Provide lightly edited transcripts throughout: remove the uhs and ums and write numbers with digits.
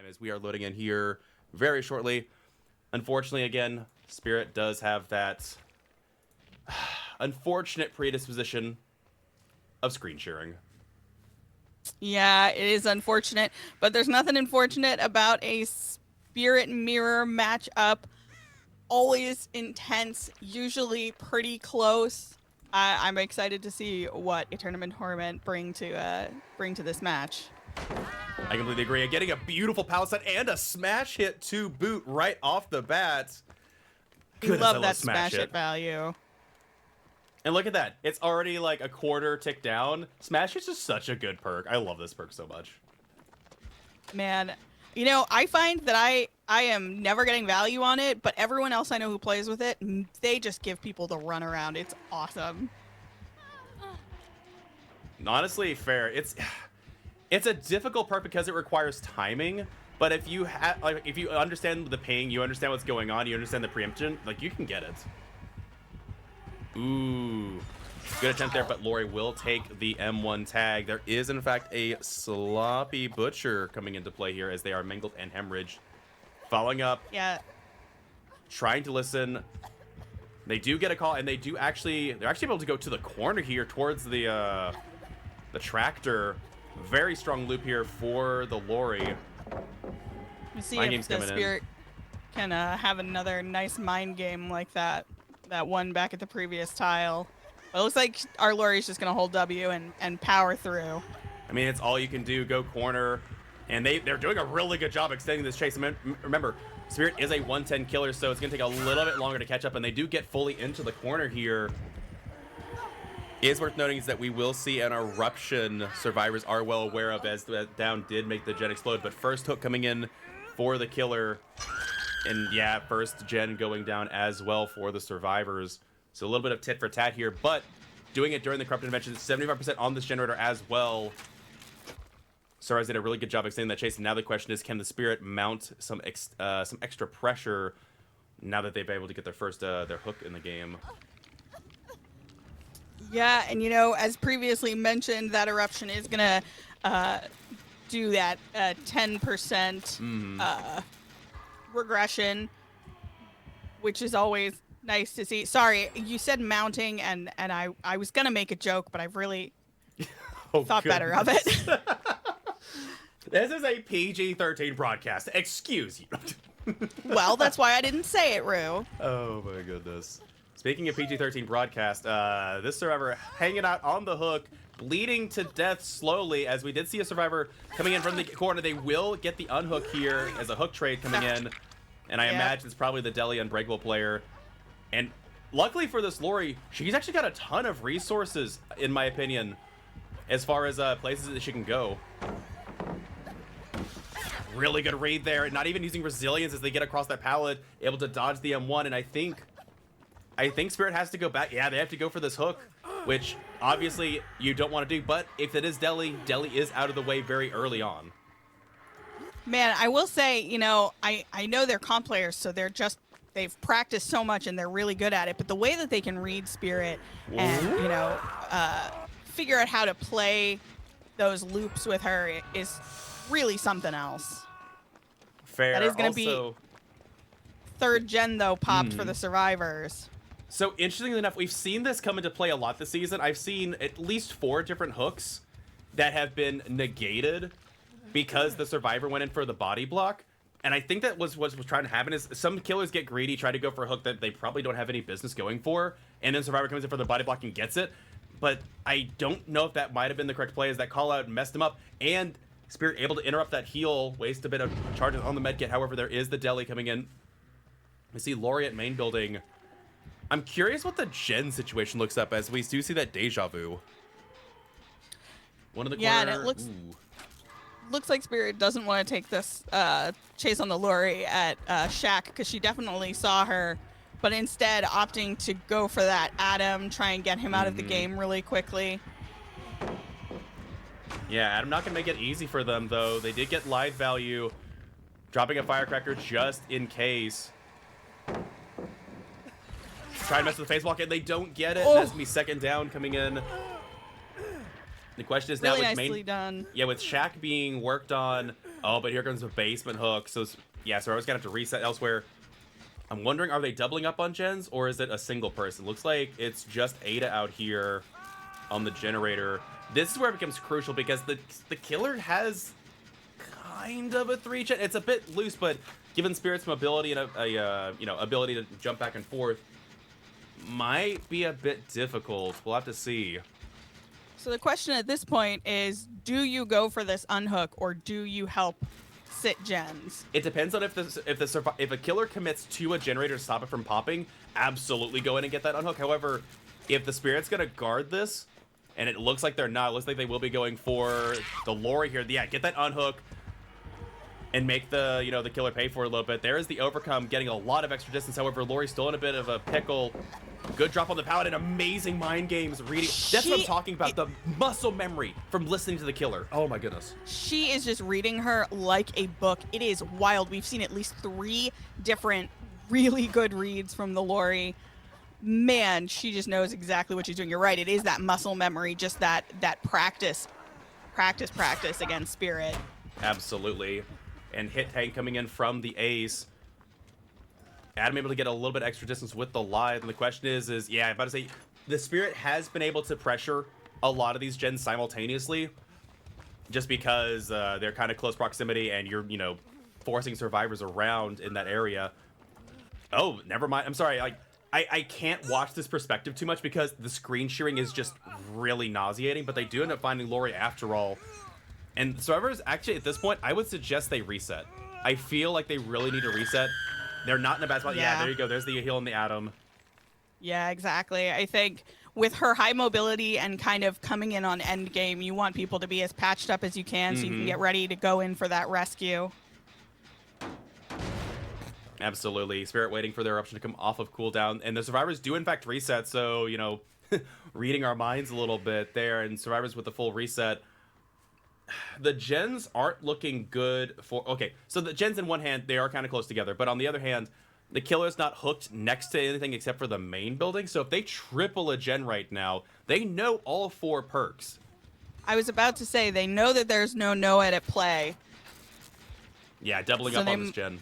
as we are loading in here very shortly. Unfortunately, again, Spirit does have that unfortunate predisposition of screen sharing. Yeah, it is unfortunate, but there's nothing unfortunate about a Spirit Mirror matchup. Always intense, usually pretty close. I'm excited to see what Aeternum and Torment bring to this match. I completely agree. Getting a beautiful power set and a smash hit to boot right off the bat. Goodness, love that smash hit value. And look at that. It's already like a quarter tick down. Smash hit's just such a good perk. I love this perk so much. Man, you know, I find that I am never getting value on it, but everyone else I know who plays with it, they just give people the run around. It's awesome. Honestly, fair. It's a difficult perk because it requires timing, but if you if you understand the ping, you understand what's going on, you understand the preemption, like you can get it. Ooh. Good attempt there, but Lori will take the M1 tag. There is, in fact, a sloppy butcher coming into play here as they are mangled and hemorrhaged. Following up. Yeah. Trying to listen. They do get a call, and they're actually able to go to the corner here towards the tractor. Very strong loop here for the Lori. Let's see if the Spirit can have another nice mind game like that one back at the previous tile. It looks like our Lori's just going to hold W and power through. I mean, it's all you can do. Go corner. And they're doing a really good job extending this chase. Remember, Spirit is a 110 killer, so it's going to take a little bit longer to catch up. And they do get fully into the corner here. It is worth noting is that we will see an eruption survivors are well aware of, as the down did make the gen explode. But first hook coming in for the killer. And yeah, first gen going down as well for the survivors. So a little bit of tit for tat here, but doing it during the corrupted invention, 75% on this generator as well. Soraz did a really good job extending that chase, and now the question is, can the Spirit mount some extra pressure now that they've been able to get their first their hook in the game? Yeah, and you know, as previously mentioned, that eruption is gonna do that 10% regression, which is always nice to see. Sorry, you said mounting, and I was gonna make a joke, but I've really thought better of it. This is a PG-13 broadcast. Excuse you. Well, that's why I didn't say it, Rue. Oh my goodness. Speaking of PG-13 broadcast, this survivor hanging out on the hook, bleeding to death slowly, as we did see a survivor coming in from the corner. They will get the unhook here as a hook trade coming in, and I imagine it's probably the Deli Unbreakable player. And luckily for this Lori, she's actually got a ton of resources, in my opinion, as far as places that she can go. Really good read there, not even using resilience as they get across that pallet, able to dodge the M1, and I think Spirit has to go back. Yeah, they have to go for this hook, which obviously you don't want to do, but if it is Deli is out of the way very early on. Man, I will say, you know, I know they're comp players, so they've practiced so much and they're really good at it, but the way that they can read Spirit and, you know, figure out how to play those loops with her is really something else. Fair. That is going to be third gen, though, popped for the survivors. So, interestingly enough, we've seen this come into play a lot this season. I've seen at least 4 different hooks that have been negated because the survivor went in for the body block. And I think that was trying to happen is some killers get greedy, try to go for a hook that they probably don't have any business going for, and then survivor comes in for the body block and gets it. But I don't know if that might have been the correct play, as that call out messed him up, and Spirit able to interrupt that heal, waste a bit of charges on the medkit. However, there is the Deli coming in. We see Lori at main building. I'm curious what the gen situation looks up, as we do see that deja vu. One of the corner. Yeah, and it looks like Spirit doesn't want to take this chase on the Lori at Shaq, because she definitely saw her, but instead opting to go for that Adam, try and get him out of the game really quickly. Yeah, Adam not going to make it easy for them, though. They did get live value, dropping a firecracker just in case. Try to mess with the face walk, and they don't get it. That's me second down coming in. The question is really now with nicely done. Yeah, with Shaq being worked on, Oh, but here comes the basement hook. So, yeah, so I was going to have to reset elsewhere. I'm wondering, are they doubling up on gens, or is it a single person? Looks like it's just Ada out here on the generator. This is where it becomes crucial because the killer has kind of a 3-gen. It's a bit loose, but given Spirit's mobility and a ability to jump back and forth, might be a bit difficult. We'll have to see. So the question at this point is, do you go for this unhook or do you help sit gens? It depends on if a killer commits to a generator to stop it from popping. Absolutely go in and get that unhook. However, if the Spirit's gonna guard this, and it looks like they're not, it looks like they will be going for the Lori here. Yeah, get that unhook and make the the killer pay for it a little bit. There is the overcome, getting a lot of extra distance. However, Lori's still in a bit of a pickle. Good drop on the paladin. Amazing mind games reading. That's what I'm talking about. The muscle memory from listening to the killer. Oh my goodness. She is just reading her like a book. It is wild. We've seen at least 3 different really good reads from the Lori. Man, she just knows exactly what she's doing. You're right. It is that muscle memory, just that practice against Spirit. Absolutely. And hit tank coming in from the ace. Adam able to get a little bit extra distance with the live, and the question is yeah, I'm about to say, the Spirit has been able to pressure a lot of these gens simultaneously, just because they're kind of close proximity, and you're forcing survivors around in that area. Oh, never mind. I'm sorry. I can't watch this perspective too much because the screen shearing is just really nauseating, but they do end up finding Lori after all. And survivors, actually, at this point, I would suggest they reset. I feel like they really need to reset. They're not in a bad spot. Yeah, there you go. There's the heal and the Atom. Yeah, exactly. I think with her high mobility and kind of coming in on end game, you want people to be as patched up as you can so you can get ready to go in for that rescue. Absolutely. Spirit waiting for their eruption to come off of cooldown. And the survivors do, in fact, reset. So, reading our minds a little bit there. And survivors with the full reset. The gens aren't looking good for... Okay, so the gens in one hand, they are kind of close together. But on the other hand, the killer's not hooked next to anything except for the main building. So if they triple a gen right now, they know all 4 perks. I was about to say, they know that there's no Noed at play. Yeah, doubling up on this gen.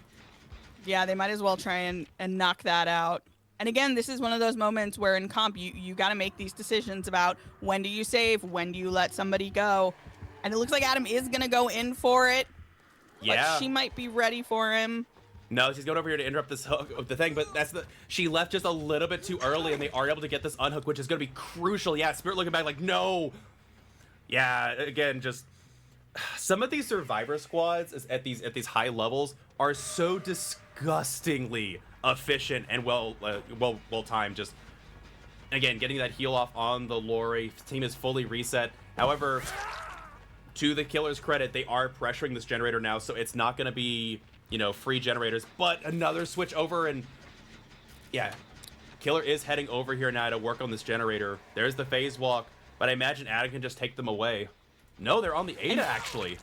Yeah, they might as well try and knock that out. And again, this is one of those moments where in comp, you got to make these decisions about when do you save, when do you let somebody go. And it looks like Adam is going to go in for it. Yeah. But she might be ready for him. No, she's going over here to interrupt this hook of the thing, but she left just a little bit too early, and they are able to get this unhook, which is going to be crucial. Yeah, Spirit looking back like, no. Yeah, again, just some of these survivor squads at these high levels are so disgustingly efficient and well timed. Just again, getting that heal off on the Lori. Team is fully reset. However, to the killer's credit, they are pressuring this generator now, so it's not going to be, free generators. But another switch over, and yeah, killer is heading over here now to work on this generator. There's the phase walk, but I imagine Adam can just take them away. No, they're on the Ada, actually.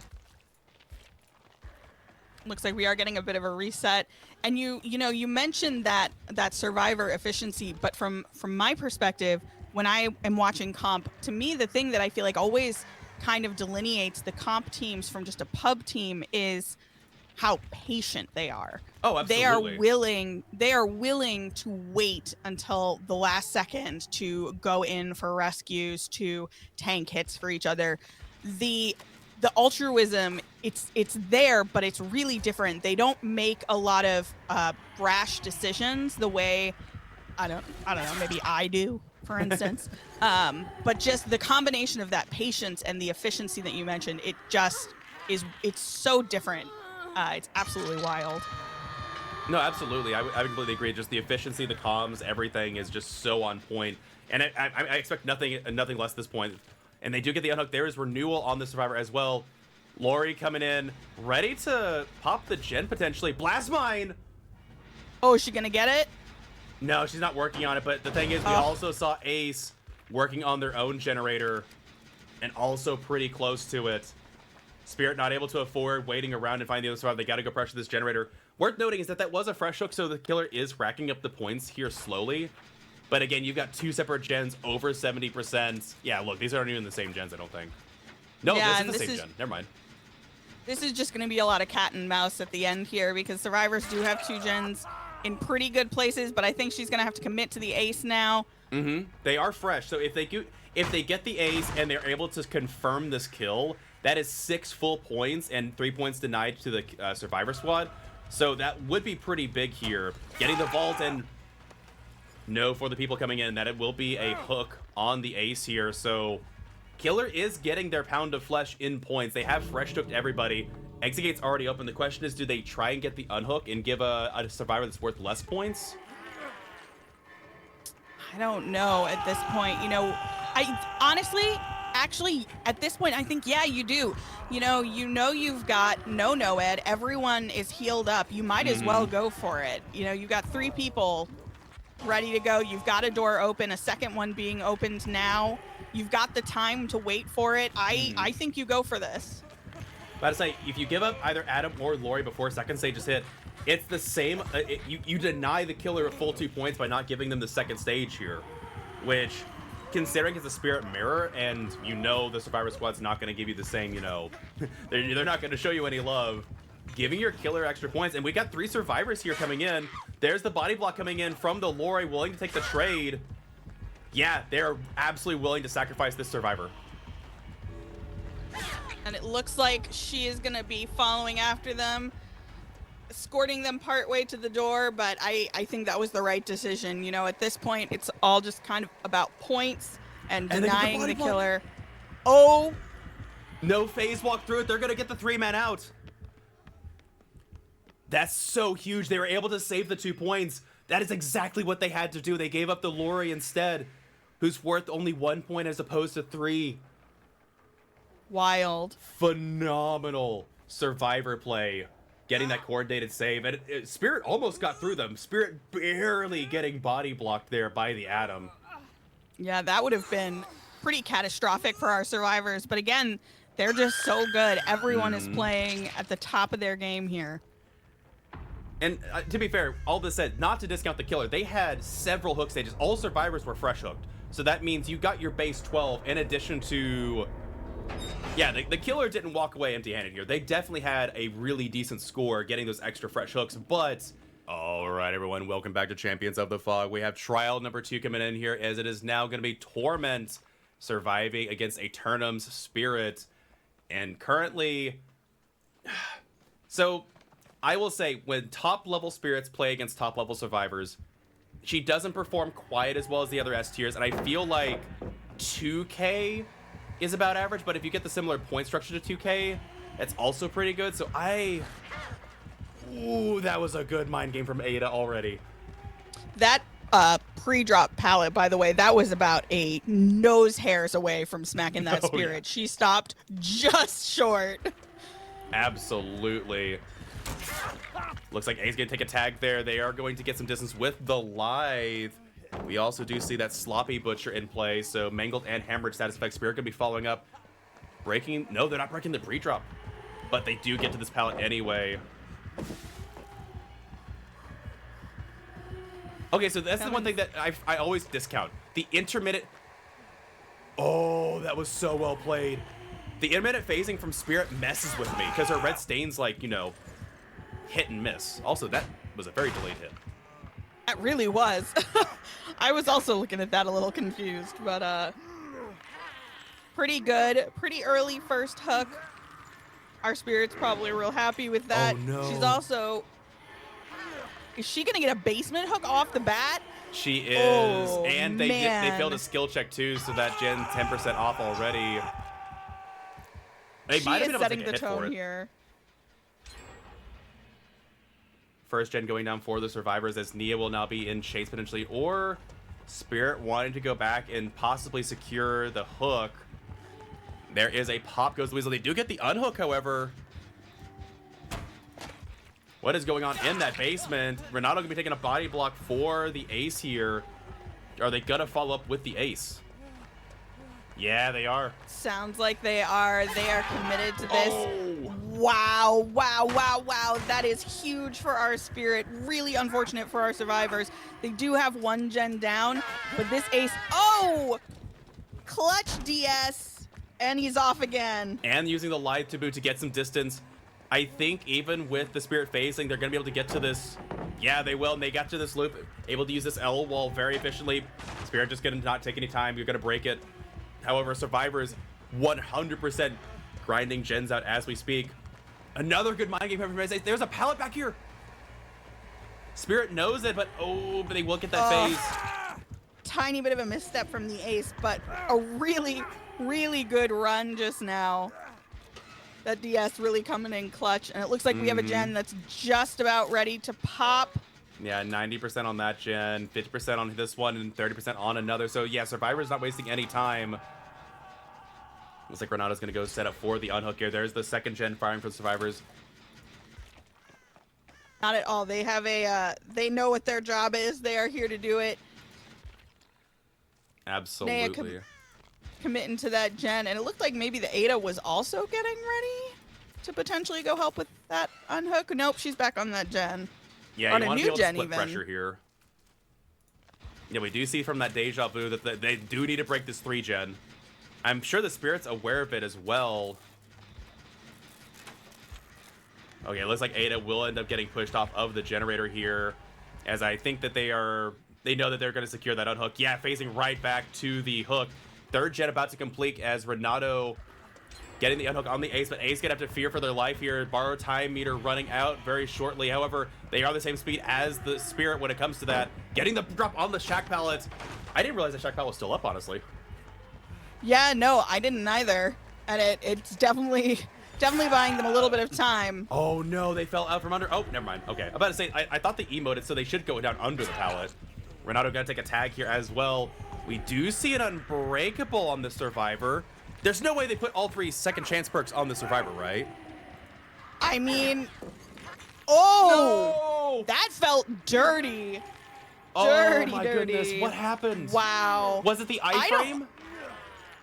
Looks like we are getting a bit of a reset. And you mentioned that survivor efficiency, but from my perspective, when I am watching comp, to me, the thing that I feel like always kind of delineates the comp teams from just a pub team is how patient they are. Oh, absolutely. They are willing to wait until the last second to go in for rescues, to tank hits for each other. The altruism, it's there, but it's really different. They don't make a lot of brash decisions the way I don't know, maybe I do, for instance. But just the combination of that patience and the efficiency that you mentioned, it just it's so different. It's absolutely wild. No, absolutely. I completely agree. Just the efficiency, the comms, everything is just so on point. And I expect nothing less at this point. And they do get the unhook. There is renewal on the survivor as well. Lori coming in, ready to pop the gen potentially. Blast mine! Oh, is she gonna get it? No, she's not working on it. But the thing is, we also saw Ace working on their own generator and also pretty close to it. Spirit not able to afford waiting around and find the other survivor. They got to go pressure this generator. Worth noting is that was a fresh hook, so the killer is racking up the points here slowly. But again, you've got 2 separate gens over 70%. Yeah, look, these aren't even the same gens, I don't think. No, yeah, this is the same gen. Never mind. This is just going to be a lot of cat and mouse at the end here because survivors do have 2 gens in pretty good places, but I think she's going to have to commit to the ace now. They are fresh, so if they get the ace and they're able to confirm this kill, that is 6 full points and 3 points denied to the survivor squad. So that would be pretty big here. Getting the vault, and no for the people coming in, that it will be a hook on the ace here. So Killer is getting their pound of flesh in points. They have fresh hooked everybody. Exit gate's already open. The question is, do they try and get the unhook and give a survivor that's worth less points? I don't know at this point. You know, I honestly, actually, at this point, I think, yeah, you do. You know you've got no Ed. Everyone is healed up. You might as well go for it. You know, you've got 3 people ready to go. You've got a door open, a second one being opened now. You've got the time to wait for it. I think you go for this. But to say, if you give up either Adam or Lori before second stage is hit, it's the same. You deny the killer a full 2 points by not giving them the second stage here, which, considering it's a spirit mirror, and you know the survivor squad's not going to give you the same, you know, they're not going to show you any love. Giving your killer extra points, and we got 3 survivors here coming in. There's the body block coming in from the Lori, willing to take the trade. Yeah, they're absolutely willing to sacrifice this survivor. And it looks like she is going to be following after them, escorting them partway to the door, but I think that was the right decision. You know, at this point, it's all just kind of about points and denying the killer. Oh! No phase walk through it. They're going to get the 3-man out. That's so huge. They were able to save the 2 points. That is exactly what they had to do. They gave up the Lori instead, who's worth only 1 point as opposed to 3. Wild. Phenomenal survivor play. Getting that coordinated save. And Spirit almost got through them. Spirit barely getting body blocked there by the Atom. Yeah, that would have been pretty catastrophic for our survivors. But again, they're just so good. Everyone is playing at the top of their game here. And to be fair, all this said, not to discount the killer, they had several hook stages. All survivors were fresh hooked. So that means you got your base 12 in addition to... Yeah, the killer didn't walk away empty-handed here. They definitely had a really decent score getting those extra fresh hooks, but... All right, everyone, welcome back to Champions of the Fog. We have trial number 2 coming in here, as it is now going to be Torment surviving against Aeternum's Spirit. And currently... So... I will say, when top-level spirits play against top-level survivors, she doesn't perform quite as well as the other S tiers, and I feel like 2K is about average, but if you get the similar point structure to 2K, that's also pretty good. So Ooh, that was a good mind game from Ada already. That pre-drop pallet, by the way, that was about a nose hairs away from smacking that spirit. Yeah. She stopped just short. Absolutely. Looks like A's gonna take a tag there. They are going to get some distance with the Lithe. We also do see that Sloppy Butcher in play, so Mangled and Hemorrhage Status Effect Spirit gonna be following up. Breaking, no, they're not breaking the pre-drop, but they do get to this pallet anyway. Okay, so that's the one thing that I always discount. The intermittent... Oh, that was so well played. The intermittent phasing from Spirit messes with me, because her red stain's like, you know, hit and miss. Also, that was a very delayed hit. That really was. I was also looking at that a little confused, but pretty good. Pretty early first hook. Our Spirit's probably real happy with that. Oh, no. She's also... Is she going to get a basement hook off the bat? She is. Oh, and they failed a skill check, too, so that Gen 10% off already. They she might have is been able to setting take a the hit for tone it. here. First gen going down for the survivors, as Nia will now be in chase potentially, or Spirit wanting to go back and possibly secure the hook. There is a pop goes the Weasel. They do get the unhook, however. What is going on in that basement? Renato gonna be taking a body block for the ace here. Are they gonna follow up with the ace? Yeah, they are. Sounds like they are. They are committed to this. Oh. Wow, wow, wow, wow. That is huge for our Spirit. Really unfortunate for our survivors. They do have one gen down, but this ace... Oh! Clutch DS, and he's off again. And using the live to boot to get some distance. I think even with the Spirit phasing, they're going to be able to get to this. Yeah, they will, and they got to this loop, able to use this L wall very efficiently. Spirit just going to not take any time. You're going to break it. However, Survivors 100% grinding gens out as we speak. Another good mind game from everybody. There's a pallet back here. Spirit knows it, but they will get that phase. Tiny bit of a misstep from the ace, but a really, really good run just now. That DS really coming in clutch, and it looks like we have a gen that's just about ready to pop. Yeah, 90% on that gen, 50% on this one, and 30% on another. So yeah, Survivor's not wasting any time. Looks like Renato's going to go set up for the unhook here. There's the second gen firing for the Survivors. Not at all. They have they know what their job is. They are here to do it. Absolutely. Committing to that gen, and it looked like maybe the Ada was also getting ready to potentially go help with that unhook. Nope, she's back on that gen. Yeah, on you a want to new be able to gen split even. pressure here. Yeah, we do see from that deja vu that they do need to break this 3 gen. I'm sure the Spirit's aware of it as well. Okay, it looks like Ada will end up getting pushed off of the generator here, as I think that they know that they're going to secure that unhook. Yeah, facing right back to the hook. Third gen about to complete as Renato getting the unhook on the ace, but ace gonna have to fear for their life here. Borrow time meter running out very shortly. However, they are the same speed as the Spirit when it comes to that. Getting the drop on the shack pallet. I didn't realize the shack pallet was still up, honestly. Yeah, no, I didn't either, and it's definitely buying them a little bit of time. Oh no, they fell out from under. Oh, never mind. Okay, I'm about to say I thought they emoted, so they should go down under the pallet. Renato gonna take a tag here as well. We do see an unbreakable on the Survivor. There's no way they put all 3 second chance perks on the Survivor, right? I mean, No! that felt dirty. Oh my dirty. goodness, what happened? Wow. Was it the iframe?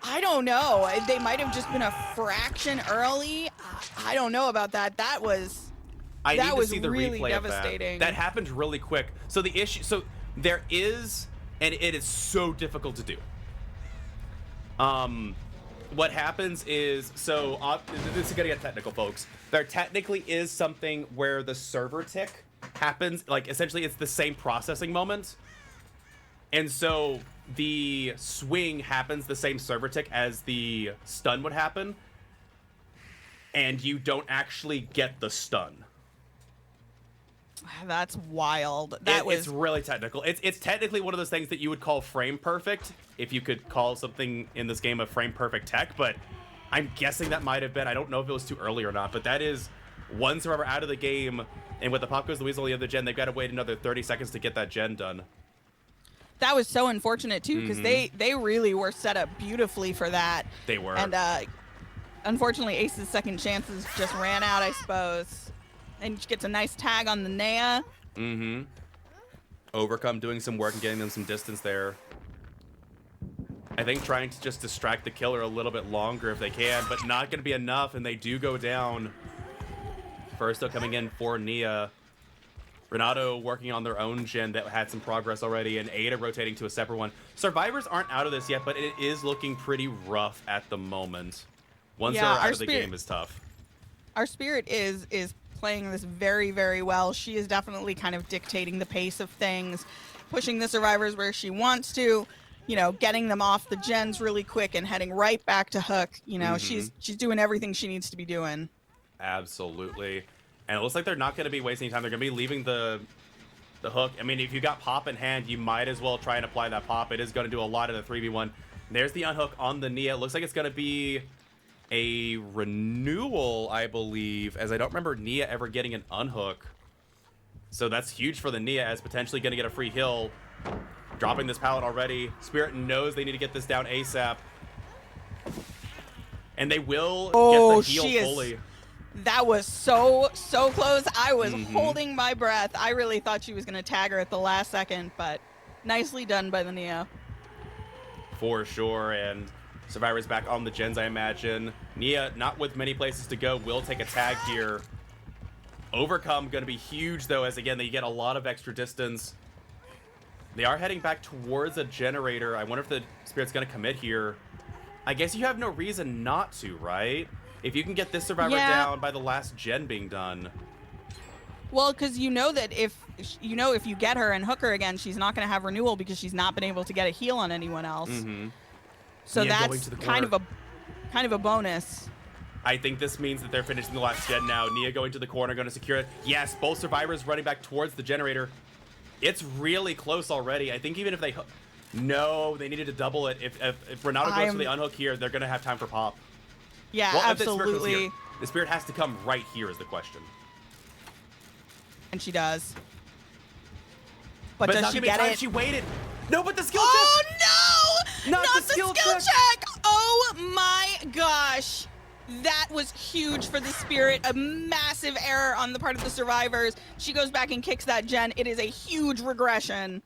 I don't know. They might have just been a fraction early. I don't know about that. That was I need to see the really replay devastating. of that. That happened really quick. So the issue, there is, and it is so difficult to do. What happens is, this is gonna get technical, folks. There technically is something where the server tick happens, like essentially it's the same processing moment. And so the swing happens the same server tick as the stun would happen. And you don't actually get the stun. That's wild. It's really technical. It's technically one of those things that you would call frame perfect, if you could call something in this game a frame perfect tech, but I'm guessing that might have been. I don't know if it was too early or not, but that is one Survivor out of the game, and with the Pop Goes the Weasel on the other gen, they've got to wait another 30 seconds to get that gen done. That was so unfortunate too, because they really were set up beautifully for that. They were. And unfortunately, Ace's second chances just ran out, I suppose. And she gets a nice tag on the Nea. Overcome doing some work and getting them some distance there. I think trying to just distract the killer a little bit longer if they can, but not going to be enough, and they do go down. First, though, coming in for Nia. Renato working on their own gen that had some progress already, and Ada rotating to a separate one. Survivors aren't out of this yet, but it is looking pretty rough at the moment. Once they're out of the game is tough. Our Spirit is playing this very, very well. She is definitely kind of dictating the pace of things, pushing the Survivors where she wants to, you know, getting them off the gens really quick and heading right back to hook. You know, she's doing everything she needs to be doing. Absolutely. And it looks like they're not going to be wasting time. They're going to be leaving the hook. I mean, if you got pop in hand, you might as well try and apply that pop. It is going to do a lot of the 3v1. There's the unhook on the Nia. It looks like it's going to be a renewal, I believe, as I don't remember Nia ever getting an unhook. So that's huge for the Nia, as potentially going to get a free heal. Dropping this pallet already. Spirit knows they need to get this down ASAP. And they will get the heal fully. That was so close. I was holding my breath. I really thought she was going to tag her at the last second, but nicely done by the Nia. For sure, and Survivor's back on the gens, I imagine. Nia, not with many places to go, will take a tag here. Overcome going to be huge, though, as, again, they get a lot of extra distance. They are heading back towards a generator. I wonder if the Spirit's going to commit here. I guess you have no reason not to, right? If you can get this survivor down by the last gen being done. Well, because you know that if you get her and hook her again, she's not going to have renewal because she's not been able to get a heal on anyone else. So Nia that's kind of a bonus. I think this means that they're finishing the last gen now. Nia going to the corner, going to secure it. Yes, both survivors running back towards the generator. It's really close already. I think even if they... No, they needed to double it. If Renato goes for the unhook here, they're going to have time for pop. Yeah, well, absolutely. The Spirit has to come right here is the question. And she does. But does she get it? She waited. No, but the skill check. Oh, no! Not the skill check! Oh, my gosh. That was huge for the Spirit. A massive error on the part of the survivors. She goes back and kicks that gen. It is a huge regression.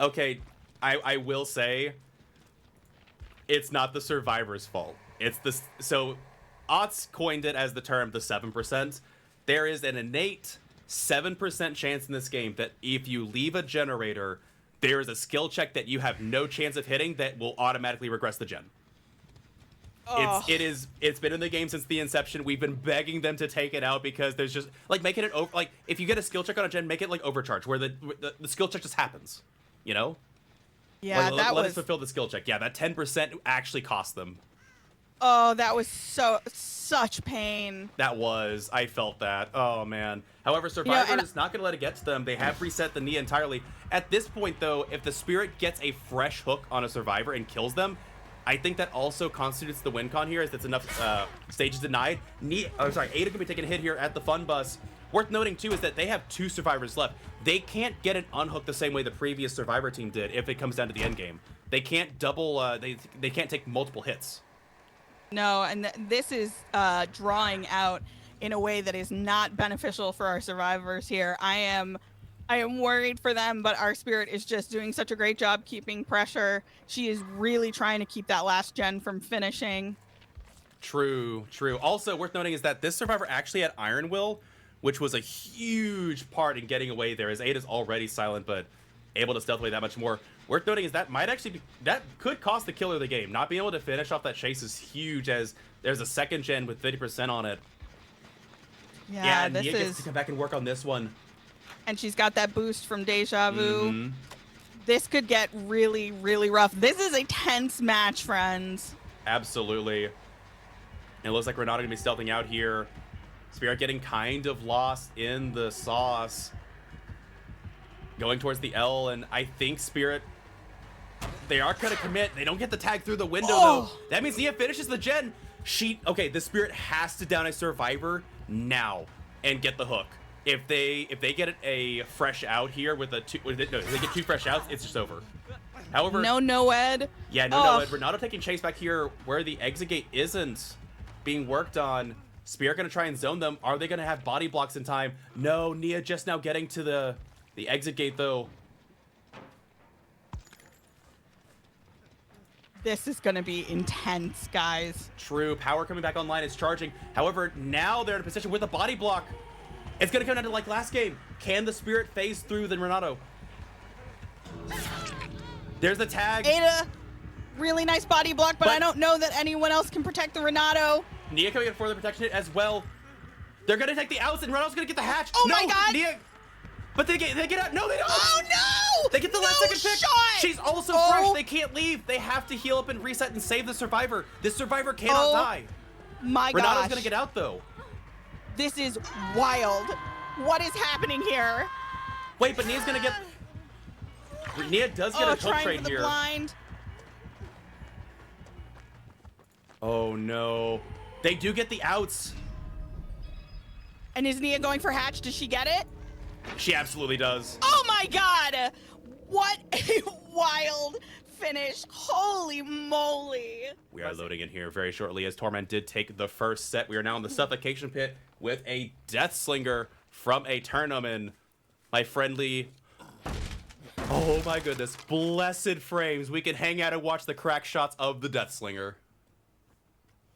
Okay, I will say it's not the survivors' fault. It's the... So, Otz coined it as the term the 7%. There is an innate 7% chance in this game that if you leave a generator, there is a skill check that you have no chance of hitting that will automatically regress the gen. Oh. It's been in the game since the inception. We've been begging them to take it out because there's just like making it over, like if you get a skill check on a gen, make it like overcharge where the skill check just happens, you know? Yeah, like, let us fulfill the skill check. Yeah, that 10% actually cost them. Oh, that was such pain. I felt that. Oh man. However, Survivor's not gonna let it get to them. They have reset the Nia entirely. At this point though, if the Spirit gets a fresh hook on a Survivor and kills them, I think that also constitutes the win con here, as that's enough stages denied. Ada can be taking a hit here at the fun bus. Worth noting too is that they have 2 survivors left. They can't get an unhook the same way the previous Survivor team did if it comes down to the end game. They can't double. They can't take multiple hits. No, and this is drawing out in a way that is not beneficial for our survivors here. I am worried for them, but our Spirit is just doing such a great job keeping pressure. She is really trying to keep that last gen from finishing. True. Also, worth noting is that this survivor actually had Iron Will, which was a huge part in getting away there, as Ada's already silent, but able to stealth away that much more. Worth noting is that might actually be, that could cost the killer the game. Not being able to finish off that chase is huge, as there's a second gen with 50% on it. Yeah, Nia gets to come back and work on this one. And she's got that boost from Deja Vu. This could get really, really rough. This is a tense match, friends. Absolutely. And it looks like Renato gonna be stealthing out here. Spirit getting kind of lost in the sauce. Going towards the L, and I think Spirit, they are gonna commit. They don't get the tag through the window though. That means Nia finishes the gen. Okay, the Spirit has to down a survivor now and get the hook. If they get a fresh out here with if they get 2 fresh outs, it's just over. However, no Ed. Yeah, no Ed. Renato taking chase back here where the exit gate isn't being worked on. Spirit gonna try and zone them. Are they gonna have body blocks in time? No, Nia just now getting to the exit gate though. This is gonna be intense, guys. True, power coming back online, it's charging. However, now they're in a position with a body block. It's gonna come down to like last game. Can the Spirit phase through the Renato? There's the tag. Ada, really nice body block, but I don't know that anyone else can protect the Renato. Nia coming in for the protection hit as well. They're gonna take the outs, and Renato's gonna get the hatch. Oh my god! Nia, but they get out. No, they don't. Oh no! They get the last second pick. Shot. She's also fresh. They can't leave. They have to heal up and reset and save the survivor. This survivor cannot die. My gosh. Renato's gonna get out though. This is wild. What is happening here? Wait, but Nia's gonna get. Nia does get a hook trade here. Blind. Oh no. They do get the outs. And is Nia going for hatch? Does she get it? She absolutely does. Oh my god! What a wild finish. Holy moly. We are loading in here very shortly as Torment did take the first set. We are now in the suffocation pit with a Death Slinger from Aeternum, and my friendly... Oh my goodness. Blessed frames. We can hang out and watch the crack shots of the Death Slinger.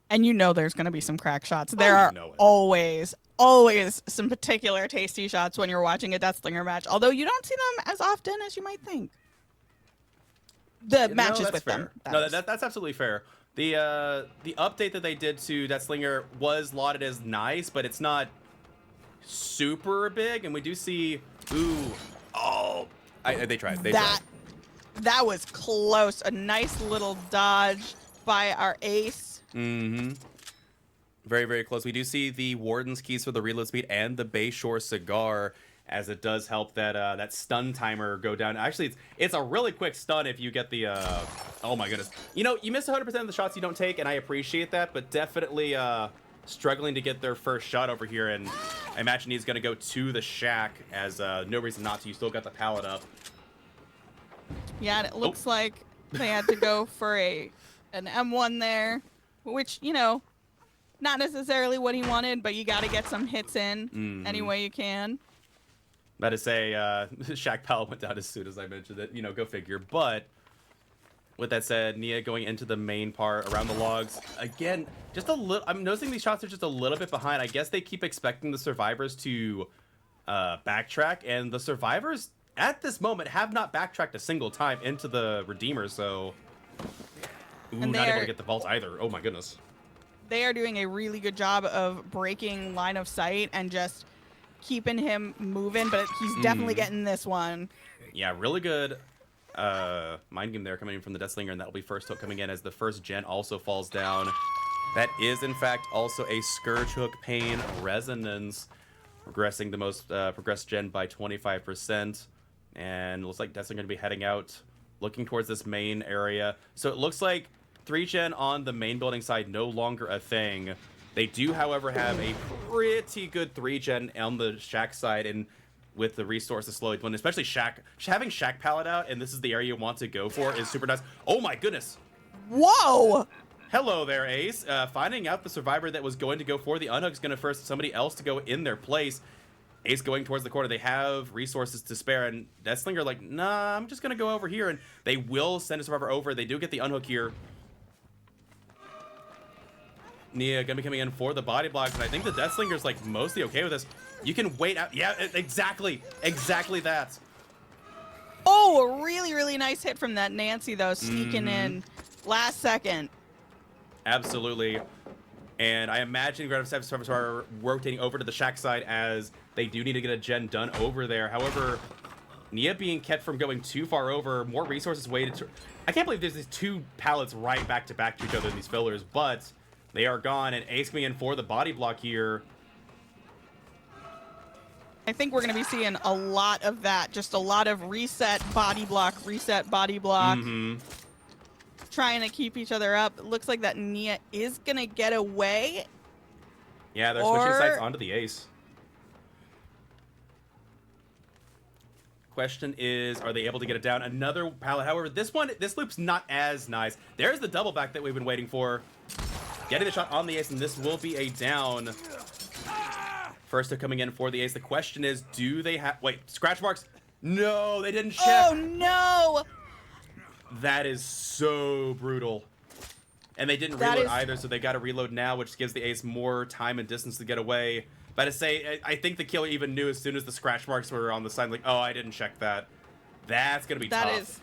And you know there's going to be some crack shots. There are always some particular tasty shots when you're watching a Death Slinger match, although you don't see them as often as you might think. The matches with fair. them. No, that's absolutely fair. The update that they did to Deathslinger was lauded as nice, but it's not super big, and we do see, they tried. They tried. That was close. A nice little dodge by our ace. Mm-hmm. Very, very close. We do see the Warden's keys for the reload speed and the Bayshore cigar, as it does help that that stun timer go down. Actually, it's a really quick stun if you get the oh my goodness. You know, you miss 100% of the shots you don't take, and I appreciate that, but definitely struggling to get their first shot over here, and I imagine he's going to go to the shack, as no reason not to. You still got the pallet up. Yeah, and it looks like they had to go for an M1 there, which, you know, not necessarily what he wanted, but you got to get some hits in any way you can. That is say, Shack Pallet went down as soon as I mentioned it. You know, go figure. But with that said, Nia going into the main part around the logs. Again, just a little. I'm noticing these shots are just a little bit behind. I guess they keep expecting the survivors to backtrack, and the survivors at this moment have not backtracked a single time into the Redeemer. So, not able to get the vault either. Oh my goodness. They are doing a really good job of breaking line of sight and just keeping him moving, but he's definitely getting this one. Yeah, really good mind game there coming in from the Deathslinger, and that'll be first hook coming in as the first gen also falls down. That is, in fact, also a Scourge Hook Pain Resonance, progressing the most progressed gen by 25%. And it looks like Deathslinger going to be heading out, looking towards this main area. So it looks like 3-gen on the main building side no longer a thing. They do, however, have a pretty good 3-gen on the shack side, and with the resources slowly dwindling, especially shack, having shack pallet out, and this is the area you want to go for, is super nice. Oh my goodness! Whoa! Hello there, Ace. Finding out the survivor that was going to go for the unhook is going to force somebody else to go in their place. Ace going towards the corner. They have resources to spare, and Deathslinger like, nah, I'm just going to go over here, and they will send a survivor over. They do get the unhook here. Nia gonna be coming in for the body blocks, and I think the Deathslinger's like mostly okay with this. You can wait out. Yeah, exactly that. Oh, a really, really nice hit from that Nancy, though, sneaking in last second. Absolutely. And I imagine Grand Theft Auto are rotating over to the shack side, as they do need to get a gen done over there. However, Nia being kept from going too far over, more resources waited to... I can't believe there's these two pallets right back to each other in these fillers, but they are gone, and Ace coming in for the body block here. I think we're going to be seeing a lot of that. Just a lot of reset body block, trying to keep each other up. It looks like that Nia is going to get away. Yeah, they're switching sides onto the Ace. Question is, are they able to get it down? Another pallet. However, this loop's not as nice. There's the double back that we've been waiting for. Getting the shot on the Ace, and this will be a down. First, they're coming in for the Ace. The question is, do they have... Wait, scratch marks? No, they didn't check. Oh, no! That is so brutal. And they didn't reload either, so they got to reload now, which gives the Ace more time and distance to get away. But to say, I think the killer even knew as soon as the scratch marks were on the side, like, oh, I didn't check that. That's going to be tough.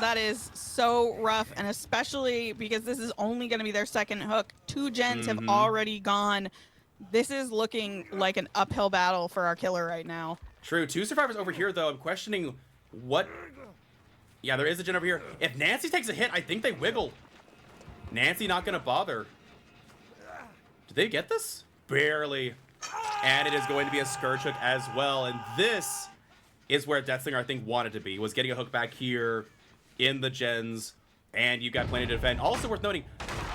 That is so rough, and especially because this is only going to be their second hook. 2 gens have already gone. This is looking like an uphill battle for our killer right now. True. 2 survivors over here, though. I'm questioning what... Yeah, there is a gen over here. If Nancy takes a hit, I think they wiggle. Nancy not going to bother. Did they get this? Barely. And it is going to be a Scourge Hook as well. And this is where Deathslinger, I think, wanted to be. Was getting a hook back here in the gens. And you got plenty to defend. Also worth noting,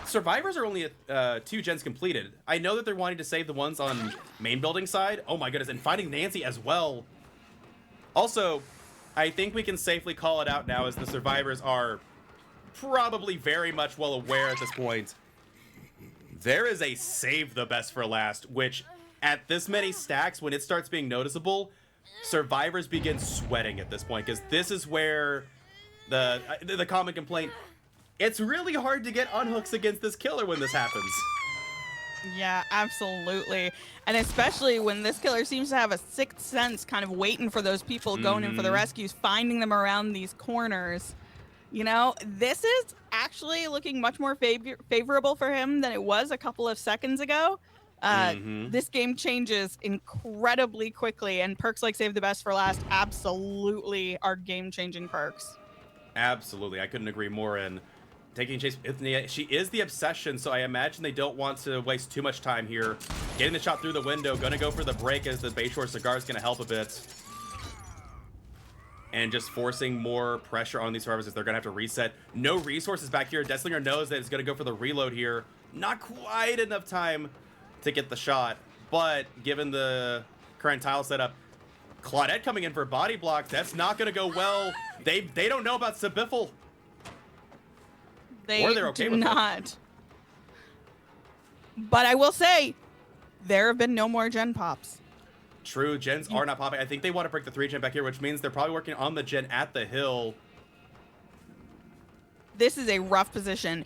survivors are only 2 gens completed. I know that they're wanting to save the ones on main building side. Oh my goodness. And finding Nancy as well. Also, I think we can safely call it out now, as the survivors are probably very much well aware at this point. There is a save the best for last, which at this many stacks, when it starts being noticeable, survivors begin sweating at this point, because this is where the common complaint, it's really hard to get unhooks against this killer when this happens. Yeah, absolutely. And especially when this killer seems to have a sixth sense, kind of waiting for those people going in for the rescues, finding them around these corners. You know, this is actually looking much more favorable for him than it was a couple of seconds ago. This game changes incredibly quickly, and perks like Save the Best for Last absolutely are game-changing perks. Absolutely, I couldn't agree more. And taking chase, she is the obsession, so I imagine they don't want to waste too much time here. Getting the shot through the window, gonna go for the break as the Bayshore Cigar is gonna help a bit. And just forcing more pressure on these survivors as they're gonna have to reset. No resources back here. Deathslinger knows that it's gonna go for the reload here. Not quite enough time to get the shot, but given the current tile setup, Claudette coming in for body blocks, that's not gonna go well. They don't know about Sabiffle. They or they're okay do with not. it. But I will say, there have been no more gen pops. True, gens are not popping. I think they want to break the 3-gen back here, which means they're probably working on the gen at the hill. This is a rough position.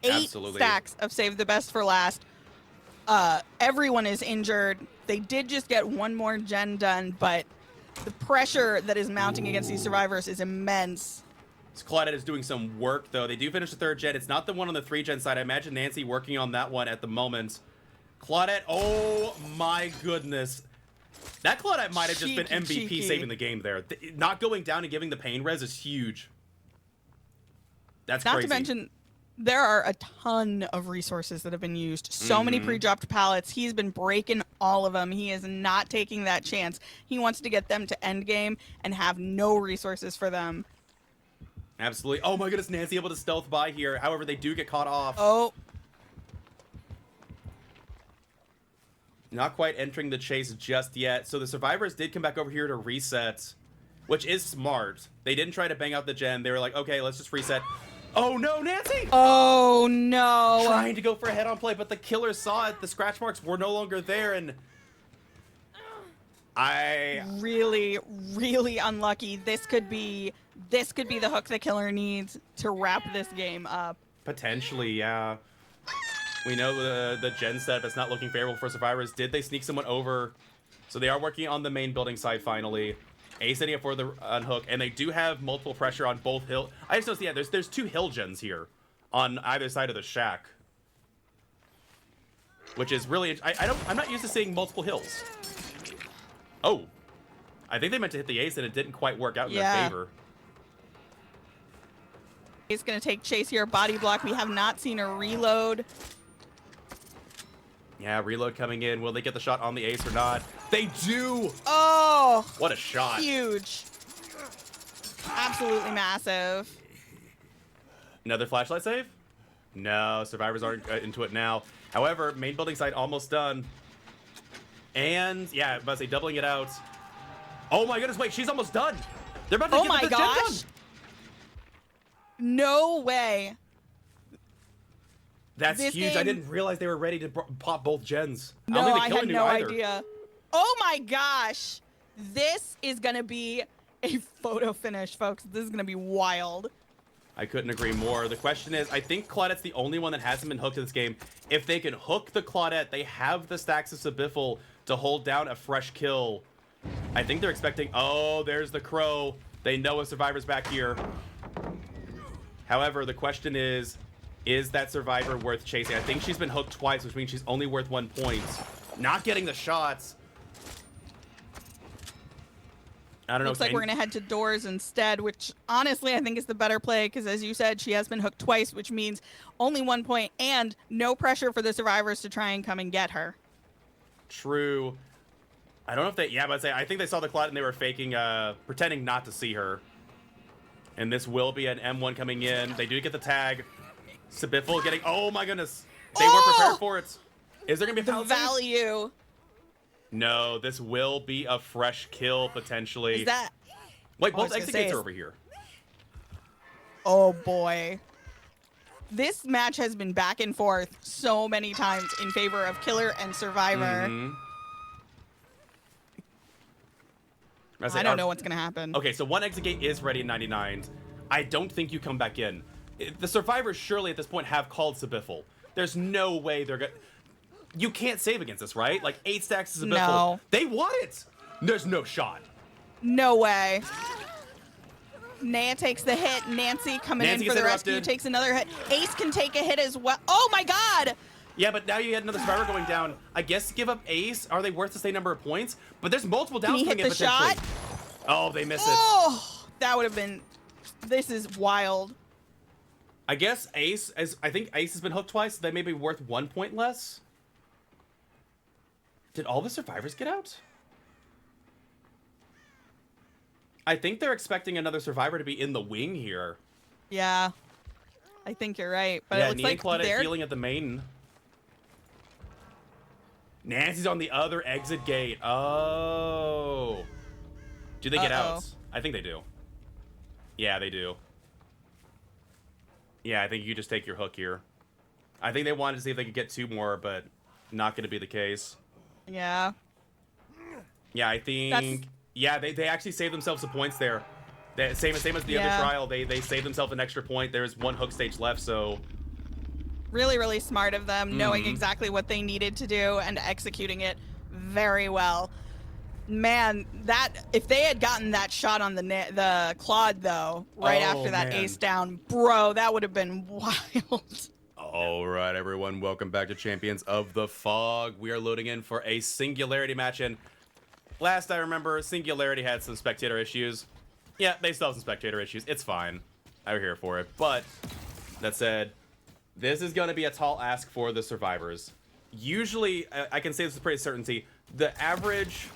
8 Absolutely. stacks of Save the Best for Last. Everyone is injured. They did just get one more gen done, but the pressure that is mounting against these survivors is immense. Claudette is doing some work, though. They do finish the 3rd gen. It's not the one on the 3-gen side. I imagine Nancy working on that one at the moment. Claudette, oh my goodness. That Claudette might have just been MVP saving the game there. Not going down and giving the pain res is huge. That's crazy. Not to mention, there are a ton of resources that have been used. So many pre-dropped pallets. He's been breaking all of them. He is not taking that chance. He wants to get them to end game and have no resources for them. Absolutely. Oh my goodness, Nancy able to stealth by here. However, they do get caught off. Oh. Not quite entering the chase just yet. So the survivors did come back over here to reset, which is smart. They didn't try to bang out the gen. They were like, okay, let's just reset. Oh no, Nancy! Oh no! Trying to go for a head-on play, but the killer saw it. The scratch marks were no longer there, and really, really unlucky. This could be the hook the killer needs to wrap this game up. Potentially, yeah. We know the gen setup is not looking favorable for survivors. Did they sneak someone over? So they are working on the main building side finally. A setting up for the unhook, and they do have multiple pressure on both hill. I just noticed, yeah, there's 2 hill gens here on either side of the shack, which is really I'm not used to seeing multiple hills. Oh, I think they meant to hit the ace, and it didn't quite work out in their favor. He's gonna take chase here, body block. We have not seen a reload. Yeah, reload coming in. Will they get the shot on the ace or not? They do! Oh! What a shot. Huge. Absolutely massive. Another flashlight save? No, survivors aren't into it now. However, main building site almost done. And, yeah, I was about to say, doubling it out. Oh my goodness, wait, she's almost done! They're about to get the gen done! No way. That's huge. I didn't realize they were ready to pop both gens. No, I had no idea. Oh my gosh. This is going to be a photo finish, folks. This is going to be wild. I couldn't agree more. The question is, I think Claudette's the only one that hasn't been hooked to this game. If they can hook the Claudette, they have the stacks of Sabiffle to hold down a fresh kill. I think they're expecting... Oh, there's the crow. They know a survivor's back here. However, the question is that survivor worth chasing? I think she's been hooked twice, which means she's only worth 1 point. Not getting the shots. I don't know. Looks like we're going to head to doors instead, which honestly I think is the better play because, as you said, she has been hooked twice, which means only 1 point and no pressure for the survivors to try and come and get her. True. I don't know if they... Yeah, but I think they saw the Claudette and they were faking, pretending not to see her. And this will be an M1 coming in. They do get the tag. Sabiffle getting... Oh my goodness. They were prepared for it. Is there going to be a foul value? No, this will be a fresh kill, potentially. Is that... Wait, both exit gates are over here. Oh, boy. This match has been back and forth so many times in favor of killer and survivor. I don't know what's going to happen. Okay, so one exit gate is ready in 99. I don't think you come back in. The survivors surely at this point have called Sabiffle. There's no way they're going to... You can't save against this, right? Like 8 stacks of Sabiffle. No. They want it. There's no shot. No way. Naya takes the hit. Nancy coming Nancy in for gets the rescue interrupted. takes another hit. Ace can take a hit as well. Oh my god! Yeah, but now you had another survivor going down. I guess give up Ace. Are they worth the same number of points? But there's multiple Can downs he hit coming in the potentially. shot? Oh, they miss it. Oh, that would have been. This is wild. I guess Ace, I think Ace has been hooked twice. So they may be worth 1 point less. Did all the survivors get out? I think they're expecting another survivor to be in the wing here. Yeah, I think you're right. But Yeah, it looks like Claudette they're healing at the main. Nancy's on the other exit gate. Oh. Do they get out? I think they do. Yeah, they do. Yeah, I think you just take your hook here. I think they wanted to see if they could get 2 more, but not going to be the case. Yeah. Yeah, I think... Yeah, they actually saved themselves some points there. Same as the other trial. They saved themselves an extra point. There's 1 hook stage left, so... Really, really smart of them, knowing exactly what they needed to do and executing it very well. Man, if they had gotten that shot on the Claude, though, right after that ace down, bro, that would have been wild. All right, everyone, welcome back to Champions of the Fog. We are loading in for a Singularity match, and last I remember, Singularity had some spectator issues. Yeah, they still have some spectator issues. It's fine. I'm here for it. But, that said, this is going to be a tall ask for the survivors. Usually, I can say this with pretty certainty, the average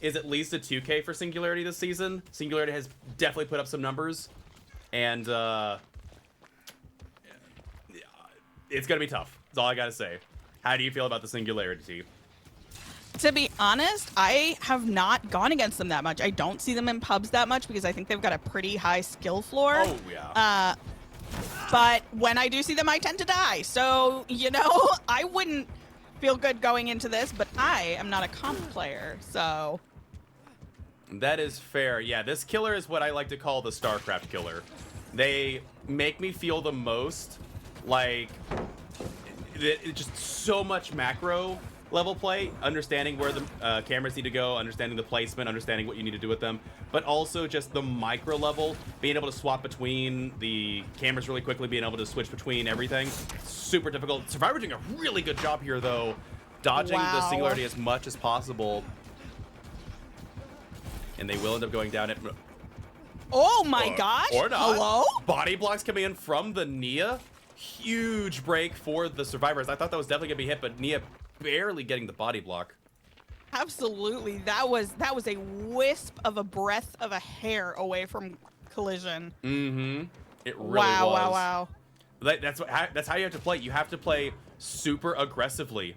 is at least a 2K for Singularity this season. Singularity has definitely put up some numbers, and it's going to be tough. That's all I got to say. How do you feel about the Singularity? To be honest, I have not gone against them that much. I don't see them in pubs that much because I think they've got a pretty high skill floor. Oh, yeah. But when I do see them, I tend to die. So, you know, I wouldn't feel good going into this, but I am not a comp player, so... That is fair. Yeah, this killer is what I like to call the StarCraft killer. They make me feel the most like it's just so much macro level play, understanding where the cameras need to go, understanding the placement, understanding what you need to do with them, but also just the micro level, being able to swap between the cameras really quickly, being able to switch between everything. Super difficult. Survivor doing a really good job here, though, dodging the Singularity as much as possible. And they will end up going down it. Oh my gosh! Or not. Hello? Body blocks coming in from the Nia. Huge break for the survivors. I thought that was definitely gonna be hit, but Nia barely getting the body block. Absolutely. That was a wisp of a breath of a hair away from collision. Mm-hmm. It really wow, was. wow, wow. That's how you have to play. You have to play super aggressively.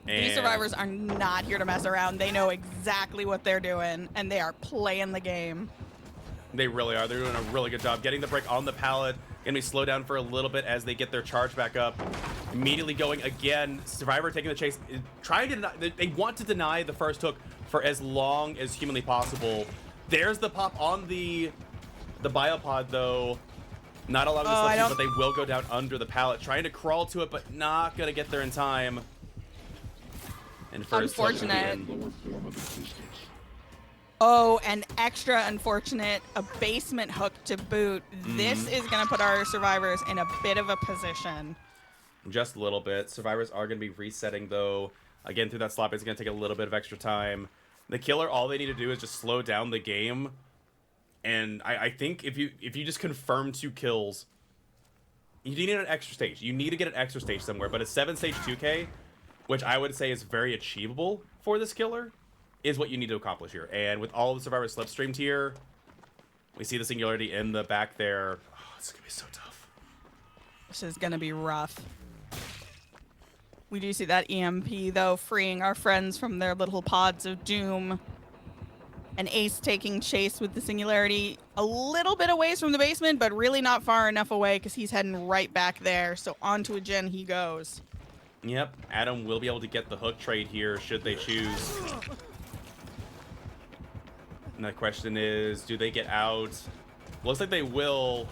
These survivors are not here to mess around. They know exactly what they're doing, and they are playing the game. They really are. They're doing a really good job getting the break on the pallet. Gonna be slowed down for a little bit as they get their charge back up. Immediately going again. Survivor taking the chase. Trying to deny, they want to deny the first hook for as long as humanly possible. There's the pop on the biopod, though. Not allowing this left, but they will go down under the pallet. Trying to crawl to it, but not gonna get there in time. And first unfortunate. Oh, and extra unfortunate, a basement hook to boot. This is going to put our survivors in a bit of a position. Just a little bit. Survivors are going to be resetting, though. Again, through that slop, it's going to take a little bit of extra time. The killer, all they need to do is just slow down the game. And I think if you just confirm 2 kills, you need an extra stage. You need to get an extra stage somewhere. But a 7-stage 2K, which I would say is very achievable for this killer, is what you need to accomplish here. And with all the survivors slipstreamed here, we see the Singularity in the back there. Oh, it's gonna be so tough. This is gonna be rough. We do see that EMP, though, freeing our friends from their little pods of doom. And Ace taking chase with the Singularity a little bit away from the basement, but really not far enough away because he's heading right back there. So onto a gen he goes. Yep, Adam will be able to get the hook trade here should they choose. And the question is, do they get out? Looks like they will.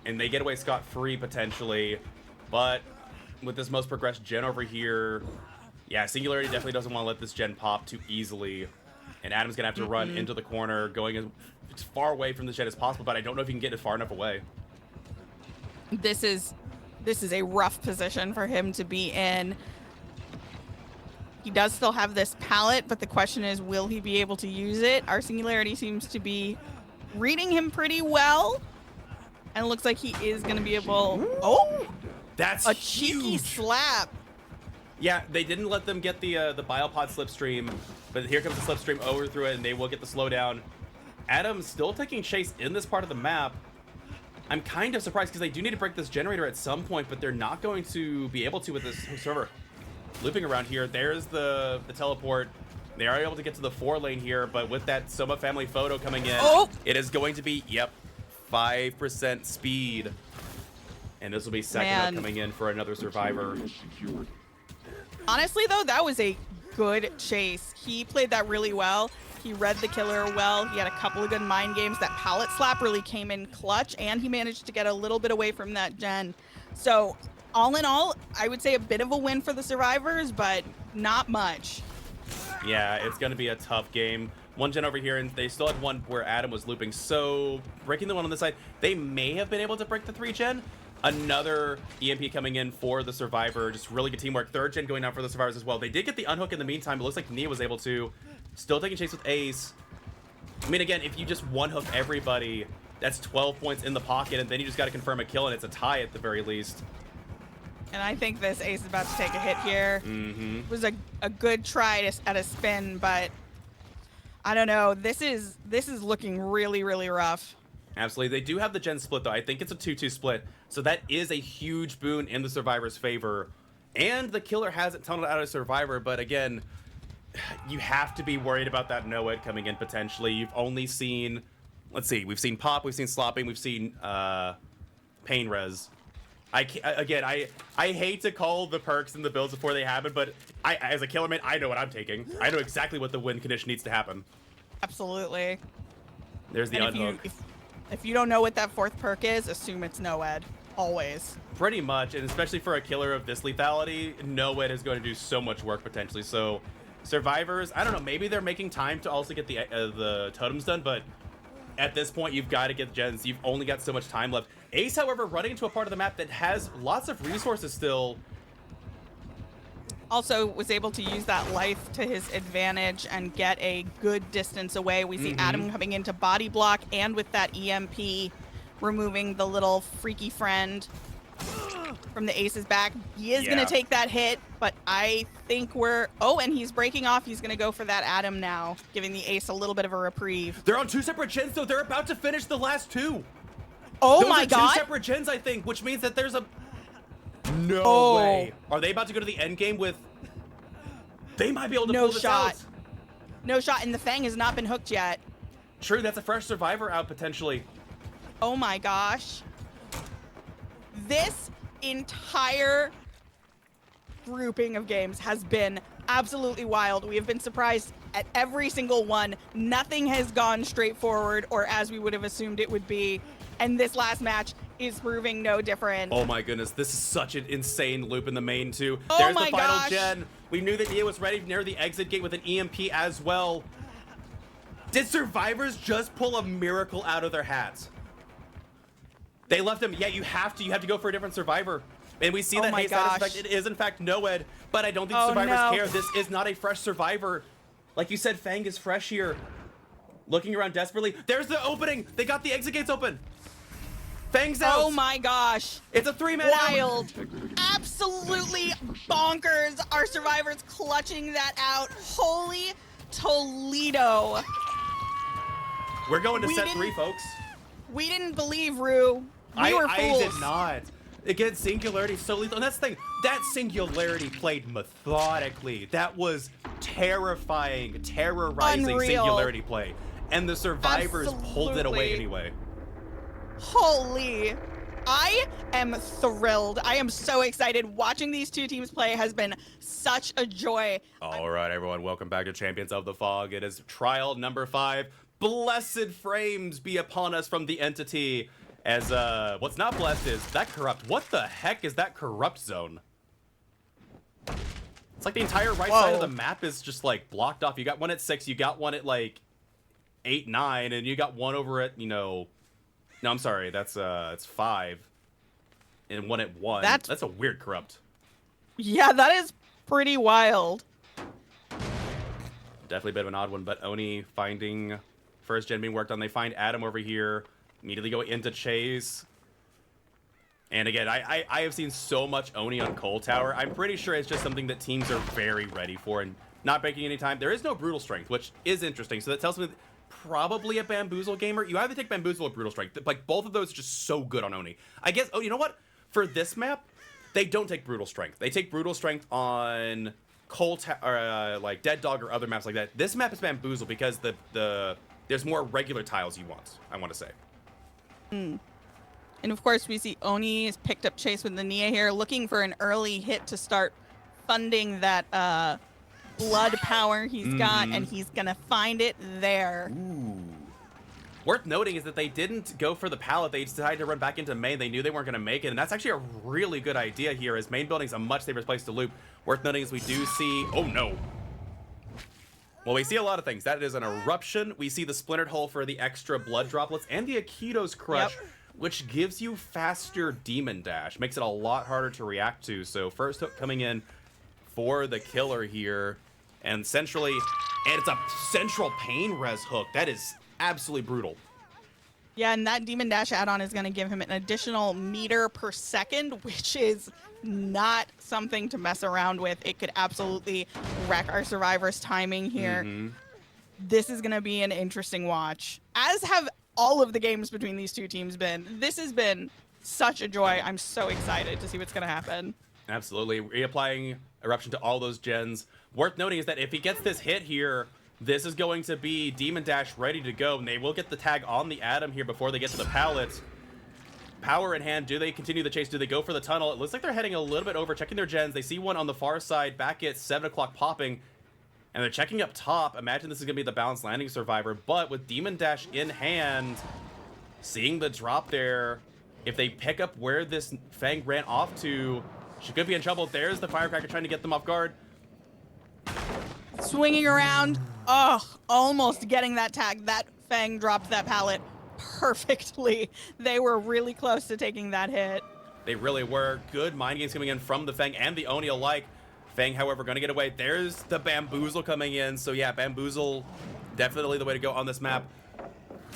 And they get away scot-free, potentially. But with this most progressed gen over here, yeah, Singularity definitely doesn't want to let this gen pop too easily. And Adam's gonna have to run into the corner, going as far away from the shed as possible, but I don't know if he can get it far enough away. This is a rough position for him to be in. He does still have this pallet, but the question is, will he be able to use it? Our Singularity seems to be reading him pretty well. And it looks like he is going to be able... Oh! That's a huge. cheeky slap. Yeah, they didn't let them get the Biopod slipstream, but here comes the slipstream over through it, and they will get the slowdown. Adam's still taking chase in this part of the map. I'm kind of surprised because they do need to break this generator at some point, but they're not going to be able to with this server looping around here. There's the teleport. They are able to get to the 4 lane here, but with that Soma family photo coming in, it is going to be, 5% speed. And this will be second up coming in for another survivor. Honestly, though, that was a good chase. He played that really well. He read the killer well. He had a couple of good mind games. That pallet slap really came in clutch, and he managed to get a little bit away from that gen. So, all in all, I would say a bit of a win for the survivors, but not much. Yeah, it's going to be a tough game. One gen over here, and they still had one where Adam was looping. So, breaking the one on this side, they may have been able to break the 3 gen. Another EMP coming in for the survivor. Just really good teamwork. 3rd gen going down for the survivors as well. They did get the unhook in the meantime. It looks like Nia was able to. Still taking chase with Ace. I mean, again, if you just one-hook everybody, that's 12 points in the pocket, and then you just got to confirm a kill, and it's a tie at the very least. And I think this Ace is about to take a hit here. It was a good try at a spin, but I don't know. This is looking really, really rough. Absolutely. They do have the gen split, though. I think it's a 2-2 split, so that is a huge boon in the survivor's favor. And the killer hasn't tunneled out a survivor, but again, you have to be worried about that NOED coming in potentially. You've only seen, let's see, we've seen Pop, we've seen Slopping, we've seen Pain Res. I hate to call the perks and the builds before they happen, but as a killer man, I know what I'm taking. I know exactly what the win condition needs to happen. Absolutely. There's the unhook. If you don't know what that 4th perk is, assume it's NOED. Always. Pretty much, and especially for a killer of this lethality, NOED is going to do so much work potentially. So survivors, I don't know, maybe they're making time to also get the totems done, but at this point, you've got to get gens. You've only got so much time left. Ace, however, running into a part of the map that has lots of resources still. Also was able to use that life to his advantage and get a good distance away. We see Adam coming into body block, and with that EMP, removing the little freaky friend from the Ace's back. He is going to take that hit, but I think and he's breaking off. He's going to go for that Adam now, giving the Ace a little bit of a reprieve. They're on 2 separate gens, though. They're about to finish the last 2. Oh Those my are god. 2 separate gens, I think, which means that there's a... No way. Are they about to go to the end game with... They might be able to pull this out. No shot, and the Fang has not been hooked yet. True, that's a fresh survivor out, potentially. Oh my gosh. This entire grouping of games has been absolutely wild. We have been surprised at every single one. Nothing has gone straightforward or as we would have assumed it would be. And this last match is proving no different. Oh my goodness, this is such an insane loop in the main too. Oh There's my the final gosh. gen. We knew that Nia was ready near the exit gate with an EMP as well. Did survivors just pull a miracle out of their hats? They left him. Yeah, you have to go for a different survivor. And we see that haste status effect. It is in fact NOED, but I don't think survivors care. This is not a fresh survivor. Like you said, Fang is fresh here. Looking around desperately. There's the opening. They got the exit gates open. Fang's out. Oh my gosh. It's a 3-man wild. Absolutely bonkers. Our survivors clutching that out. Holy Toledo. We're going to set 3, folks. We didn't believe, Rue. We were fools. I did not. Again, Singularity is so lethal. And that's the thing. That Singularity played methodically. That was terrifying, terrorizing Unreal. Singularity play. And the survivors pulled it away anyway. Holy. I am thrilled. I am so excited. Watching these two teams play has been such a joy. All right, everyone. Welcome back to Champions of the Fog. It is trial number 5. Blessed frames be upon us from the entity. As, what's not blessed is that corrupt. What the heck is that corrupt zone? It's like the entire right side of the map is just like blocked off. You got one at 6, you got one at like 8, 9, and you got one over at, no, I'm sorry, that's it's 5, and one at 1. That's a weird corrupt. Yeah, that is pretty wild. Definitely a bit of an odd one, but Oni finding first gen being worked on. They find Adam over here, immediately go into chase. And again, I have seen so much Oni on Coal Tower. I'm pretty sure it's just something that teams are very ready for and not breaking any time. There is no Brutal Strength, which is interesting. So that tells me that probably a Bamboozle gamer. You either take Bamboozle or Brutal Strength. Like, both of those are just so good on Oni. I guess, oh, you know what? For this map, they don't take Brutal Strength. They take Brutal Strength on like Dead Dog or other maps like that. This map is Bamboozle because there's more regular tiles you want, I want to say. And of course, we see Oni has picked up chase with the Nia here, looking for an early hit to start funding that blood power he's got, and he's gonna find it there. Ooh. Worth noting is that they didn't go for the pallet. They decided to run back into main. They knew they weren't going to make it, and that's actually a really good idea here, as main building's a much safer place to loop. Worth noting is we do see... Oh, no. Well, we see a lot of things. That is an eruption. We see the splintered hull for the extra blood droplets, and the Akito's crush, which gives you faster demon dash. Makes it a lot harder to react to. So first hook coming in for the killer here, and centrally... And it's a central pain res hook. That is... absolutely brutal. Yeah, and that Demon Dash add-on is going to give him an additional meter per second, which is not something to mess around with. It could absolutely wreck our survivors' timing here. This is going to be an interesting watch, as have all of the games between these two teams been. This has been such a joy. I'm so excited to see what's going to happen. Absolutely. Reapplying Eruption to all those gens. Worth noting is that if he gets this hit here, this is going to be Demon Dash ready to go, and they will get the tag on the Atom here before they get to the pallets. Power in hand. Do they continue the chase? Do they go for the tunnel? It looks like they're heading a little bit over, checking their gens. They see one on the far side back at 7 o'clock popping, and they're checking up top. Imagine this is going to be the balanced landing survivor, but with Demon Dash in hand, seeing the drop there, if they pick up where this Fang ran off to, she could be in trouble. There's the Firecracker trying to get them off guard. Swinging around. Oh, almost getting that tag. That Fang dropped that pallet perfectly. They were really close to taking that hit. They really were. Good mind games coming in from the Fang and the Oni alike. Fang, however, going to get away. There's the Bamboozle coming in. So yeah, Bamboozle, definitely the way to go on this map.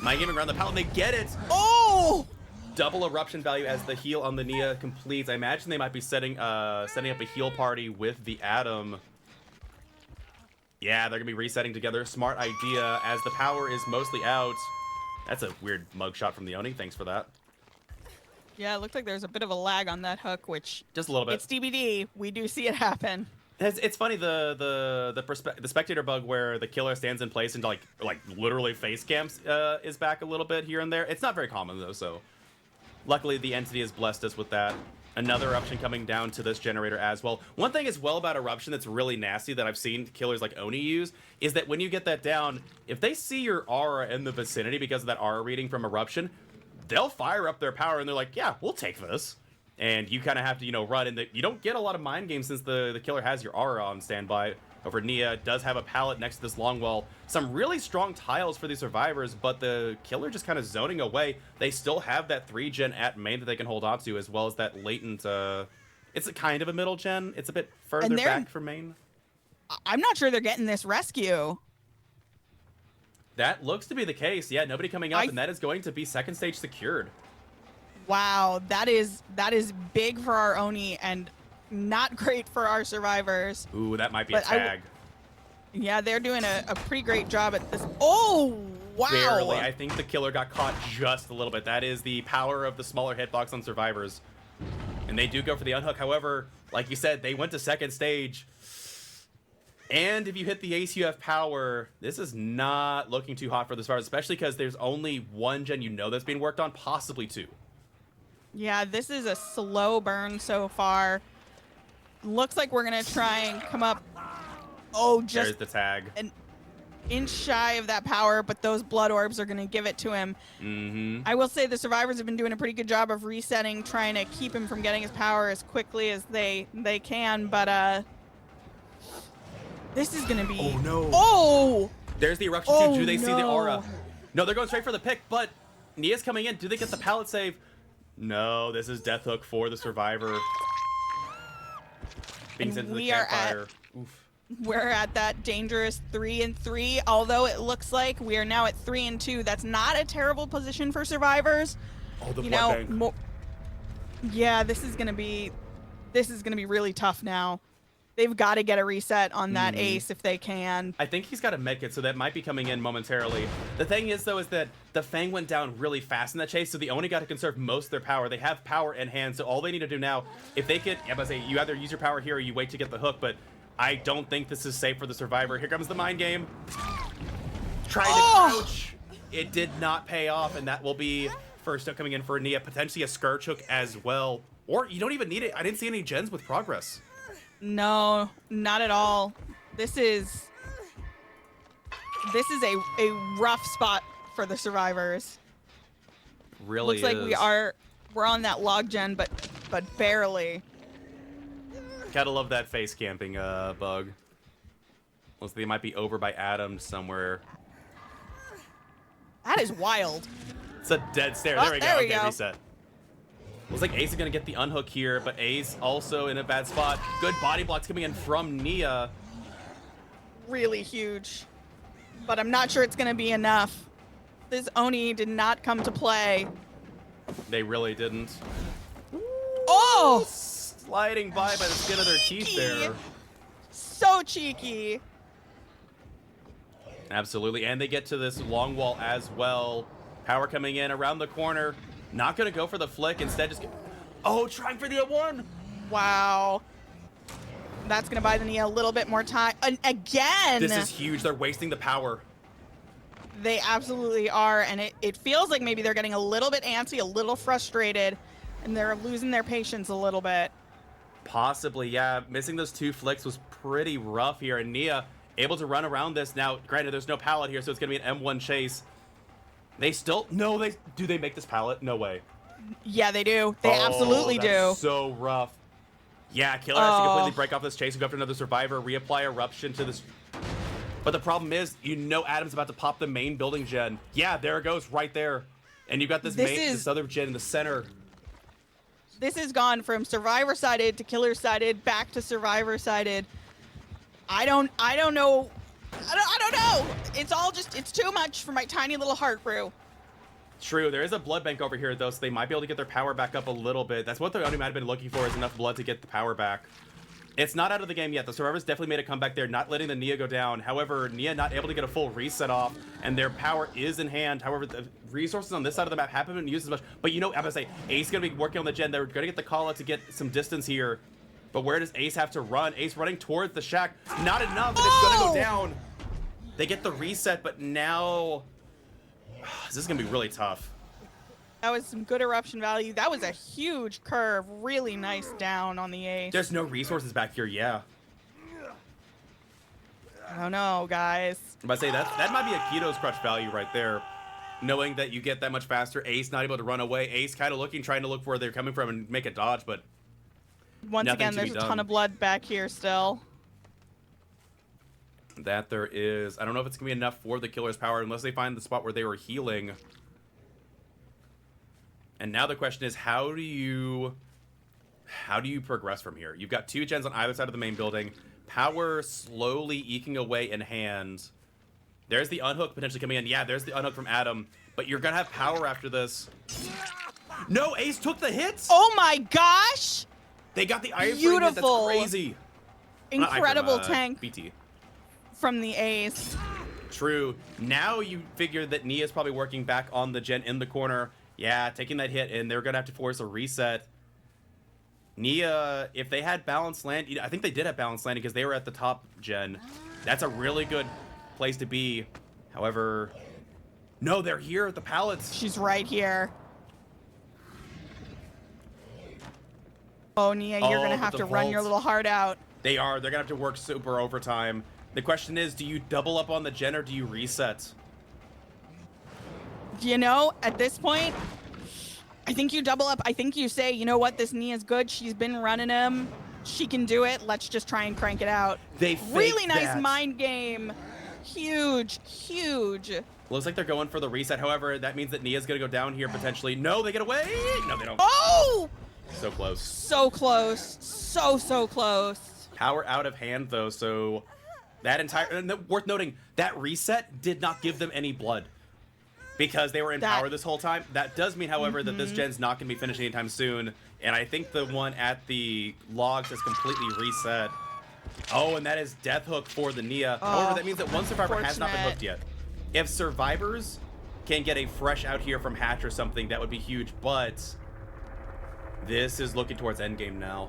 Mind gaming around the pallet, and they get it. Oh! Double eruption value as the heal on the Nia completes. I imagine they might be setting up a heal party with the Atom. Yeah, they're going to be resetting together. Smart idea, as the power is mostly out. That's a weird mugshot from the Oni. Thanks for that. Yeah, it looked like there's a bit of a lag on that hook, which... Just a little bit. It's TBD. We do see it happen. It's funny, the spectator bug where the killer stands in place and like literally face cams is back a little bit here and there. It's not very common, though, so... Luckily, the entity has blessed us with that. Another eruption coming down to this generator as well. One thing as well about eruption that's really nasty that I've seen killers like Oni use is that when you get that down, if they see your aura in the vicinity because of that aura reading from eruption, they'll fire up their power and they're like, yeah, we'll take this. And you kind of have to, run. And you don't get a lot of mind games since the killer has your aura on standby. Over Nia does have a pallet next to this long wall. Some really strong tiles for the survivors, but the killer just kind of zoning away. They still have that 3-gen at main that they can hold on to, as well as that latent... it's a kind of a middle gen. It's a bit further back from main. I'm not sure they're getting this rescue. That looks to be the case. Yeah, nobody coming up, and that is going to be second stage secured. Wow, that is big for our Oni and not great for our survivors. Ooh, that might be a tag. Yeah, they're doing a pretty great job at this. Oh, wow. Barely. I think the killer got caught just a little bit. That is the power of the smaller hitbox on survivors. And they do go for the unhook. However, like you said, they went to second stage. And if you hit the ace, you have power. This is not looking too hot for the survivors, especially because there's only 1 gen that's being worked on, possibly 2. Yeah, this is a slow burn so far. Looks like we're going to try and come up. Oh, just there's the tag. An inch shy of that power, but those blood orbs are going to give it to him. I will say the survivors have been doing a pretty good job of resetting, trying to keep him from getting his power as quickly as they can, but This is gonna be. Oh, no. Oh! There's the eruption Oh, too. Do they see the no. aura? No, they're going straight for the pick, but Nia's coming in. Do they get the pallet save? No, this is Death Hook for the survivor. Being And sent to the we are campfire. Oof. We're at that dangerous 3-3, although it looks like we are now at 3-2. That's not a terrible position for survivors. Oh, the You blood know, bank. yeah, this is gonna be really tough now. They've got to get a reset on that ace if they can. I think he's got a medkit, so that might be coming in momentarily. The thing is, though, is that the Fang went down really fast in that chase, so the Oni got to conserve most of their power. They have power in hand, so all they need to do now, if they get, I'm about to say, you either use your power here or you wait to get the hook, but I don't think this is safe for the survivor. Here comes the mind game. Trying to crouch. It did not pay off, and that will be first up coming in for Nia, potentially a Scourge Hook as well. Or you don't even need it. I didn't see any gens with progress. No, not at all. This is a rough spot for the survivors. Really Looks like we're on that log gen, but barely. Gotta love that face camping bug. Looks like they might be over by Adam somewhere. That is wild. It's a dead stare. Oh, There we go. there we Okay, go. reset. Looks like Ace is gonna get the unhook here, but Ace also in a bad spot. Good body blocks coming in from Nia. Really huge. But I'm not sure it's going to be enough. This Oni did not come to play. They really didn't. Oh! Sliding by the skin of their teeth there. So cheeky. Absolutely, and they get to this long wall as well. Power coming in around the corner. Not gonna go for the flick, instead just oh, trying for the one. Wow. That's going to buy the Nia a little bit more time. And again! This is huge. They're wasting the power. They absolutely are, and it feels like maybe they're getting a little bit antsy, a little frustrated, and they're losing their patience a little bit. Possibly, yeah. Missing those two flicks was pretty rough here, and Nia able to run around this. Now, granted, there's no pallet here, so it's going to be an M1 chase. They still... No, do they make this pallet? No way. Yeah, they do. They absolutely do. So rough. Yeah, Killer has to completely break off this chase and go after another survivor, reapply Eruption to this... But the problem is, you know Adam's about to pop the main building gen. Yeah, there it goes, right there. And you've got this other gen in the center. This has gone from survivor-sided to killer-sided, back to survivor-sided. I don't know. I don't know. It's too much for my tiny little heart brew. True, there is a blood bank over here, though, so they might be able to get their power back up a little bit. That's what the Oni might have been looking for, is enough blood to get the power back. It's not out of the game yet. The survivors definitely made a comeback there, not letting the Nia go down. However, Nia not able to get a full reset off, and their power is in hand. However, the resources on this side of the map haven't been used as much. But you know, I'm going to say, Ace is going to be working on the gen. They're going to get the call out to get some distance here. But where does Ace have to run? Ace running towards the shack. Not enough, and it's going to go down. They get the reset, but now... This is going to be really tough. That was some good eruption value. That was a huge curve. Really nice down on the Ace. There's no resources back here, yeah. I don't know, guys. I'm about to say, that might be a Keto's crutch value right there. Knowing that you get that much faster. Ace not able to run away. Ace kind of trying to look where they're coming from and make a dodge, but once again, there's a ton of blood back here still. That there is. I don't know if it's going to be enough for the killer's power unless they find the spot where they were healing. And now the question is, how do you progress from here? You've got two gens on either side of the main building. Power slowly eking away in hand. There's the unhook potentially coming in. Yeah, there's the unhook from Adam. But you're going to have power after this. No, Ace took the hits! Oh my gosh! They got the iron Beautiful. That's crazy. Incredible tank BT. From the Ace. True. Now you figure that Nia's probably working back on the gen in the corner. Yeah, taking that hit, and they're going to have to force a reset. Nia, if they had balanced land, I think they did have balanced landing because they were at the top gen. That's a really good place to be. However, no, they're here at the pallets. She's right here. Oh, Nia, you're going to have to run your little heart out. They are. They're going to have to work super overtime. The question is, do you double up on the gen or do you reset? You know, at this point, I think you double up. I think you say, you know what, this Nia's good. She's been running him. She can do it. Let's just try and crank it out. They really faked nice that. mind game. Huge, huge. Looks like they're going for the reset. However, that means that Nia's gonna go down here potentially. No, they get away. No, they don't. Oh! So close. So close. So close. Power out of hand though, so that entire worth noting, that reset did not give them any blood because they were in power this whole time. That does mean, however, that this gen's not gonna be finished anytime soon. And I think the one at the logs has completely reset. Oh, and that is death hook for the Nia. However, that means that one survivor has not been hooked yet. If survivors can get a fresh out here from Hatch or something, that would be huge. But this is looking towards endgame now.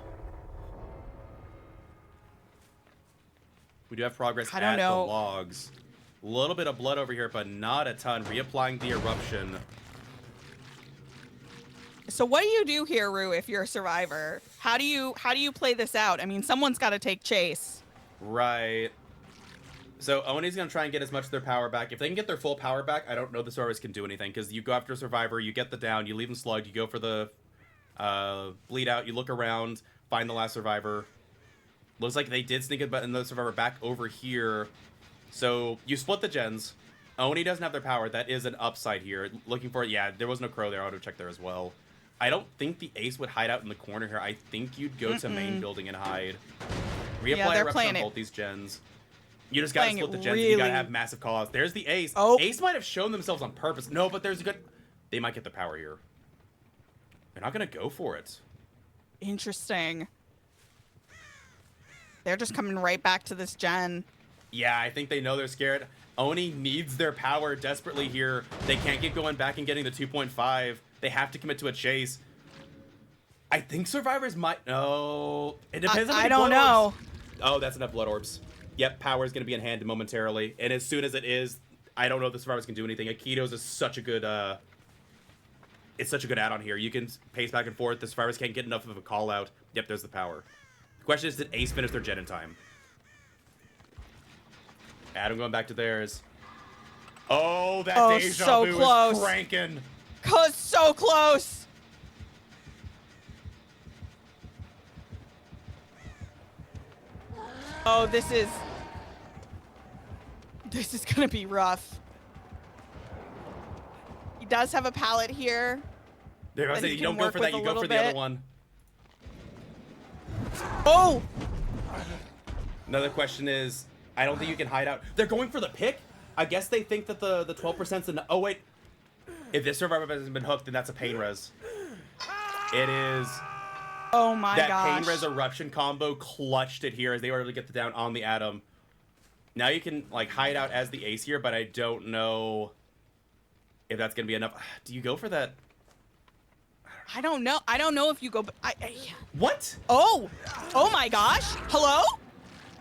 We do have progress at the logs. A little bit of blood over here, but not a ton. Reapplying the eruption. So what do you do here, Rue, if you're a survivor? How do you play this out? I mean, someone's got to take chase. Right. So Oni's going to try and get as much of their power back. If they can get their full power back, I don't know the survivors can do anything, because you go after a survivor, you get the down, you leave them slugged, you go for the bleed out, you look around, find the last survivor. Looks like they did sneak another survivor back over here. So you split the gens. Oni doesn't have their power. That is an upside here. Looking for it. Yeah, there was no crow there. I would have checked there as well. I don't think the ace would hide out in the corner here. I think you'd go to main building and hide. Reapply eruption on both these gens. You just gotta split the gens. You gotta have massive call-outs. There's the ace. Oh. Ace might have shown themselves on purpose. No, but there's a good... They might get the power here. They're not gonna go for it. Interesting. They're just coming right back to this gen. Yeah, I think they know they're scared. Oni needs their power desperately here. They can't keep going back and getting the 2.5. They have to commit to a chase. I think survivors might... No. It depends on the I don't know. Orbs. Oh, that's enough blood orbs. Yep, power is going to be in hand momentarily. And as soon as it is, I don't know if the survivors can do anything. Aikido's is such a good... It's such a good add-on here. You can pace back and forth. The survivors can't get enough of a call-out. Yep, there's the power. The question is, did Ace finish their gen in time? Adam going back to theirs. Oh, that deja so vu close. is cranking. So close. Oh, this is gonna be rough. He does have a pallet here. There, I was saying, you don't go for that. You go for the other one. Oh. Another question is, I don't think you can hide out. They're going for the pick. I guess they think that the 12%'s enough. Oh wait, if this survivor hasn't been hooked, then that's a pain res. It is. Oh my gosh. That pain res eruption combo clutched it here as they were able to get the down on the Atom. Now you can like hide out as the ace here, but I don't know if that's gonna be enough. Do you go for that? I don't know. I don't know if you go. What? Oh my gosh. Hello?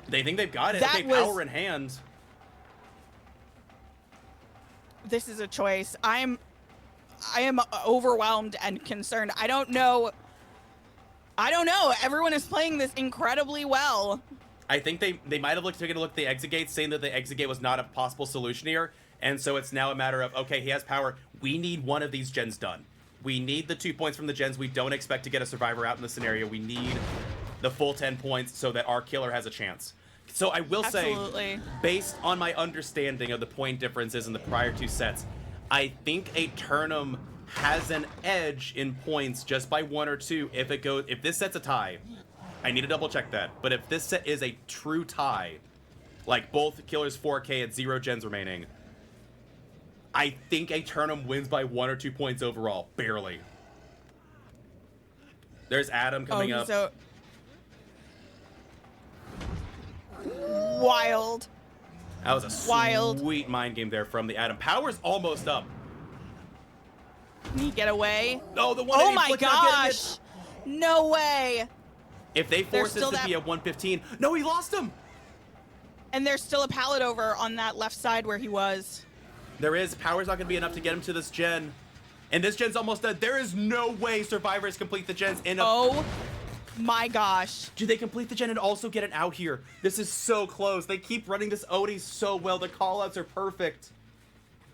They think they've got it. That They power in hand. This is a choice. I am overwhelmed and concerned. I don't know. Everyone is playing this incredibly well. I think they might have taken a look at the exit gate, saying that the exit gate was not a possible solution here. And so it's now a matter of, okay, he has power. We need one of these gens done. We need the 2 points from the gens. We don't expect to get a survivor out in the scenario. We need the full 10 points so that our killer has a chance. So I will say, based on my understanding of the point differences in the prior two sets, I think Aeternum has an edge in points just by 1 or 2 if this set's a tie. I need to double check that. But if this set is a true tie, like both killers 4K at 0 gens remaining, I think Aeternum wins by 1 or 2 points overall. Barely. There's Adam coming up. Wild. That was a sweet mind game there from the Atom. Power's almost up. Can he get away? No, the one. Oh my gosh! No way. If they force this to be a 115, no, he lost him. And there's still a pallet over on that left side where he was. There is. Power's not going to be enough to get him to this gen. And this gen's almost dead. There is no way survivors complete the gens in a... Oh my gosh. Do they complete the gen and also get an out here? This is so close. They keep running this Odie so well. The callouts are perfect.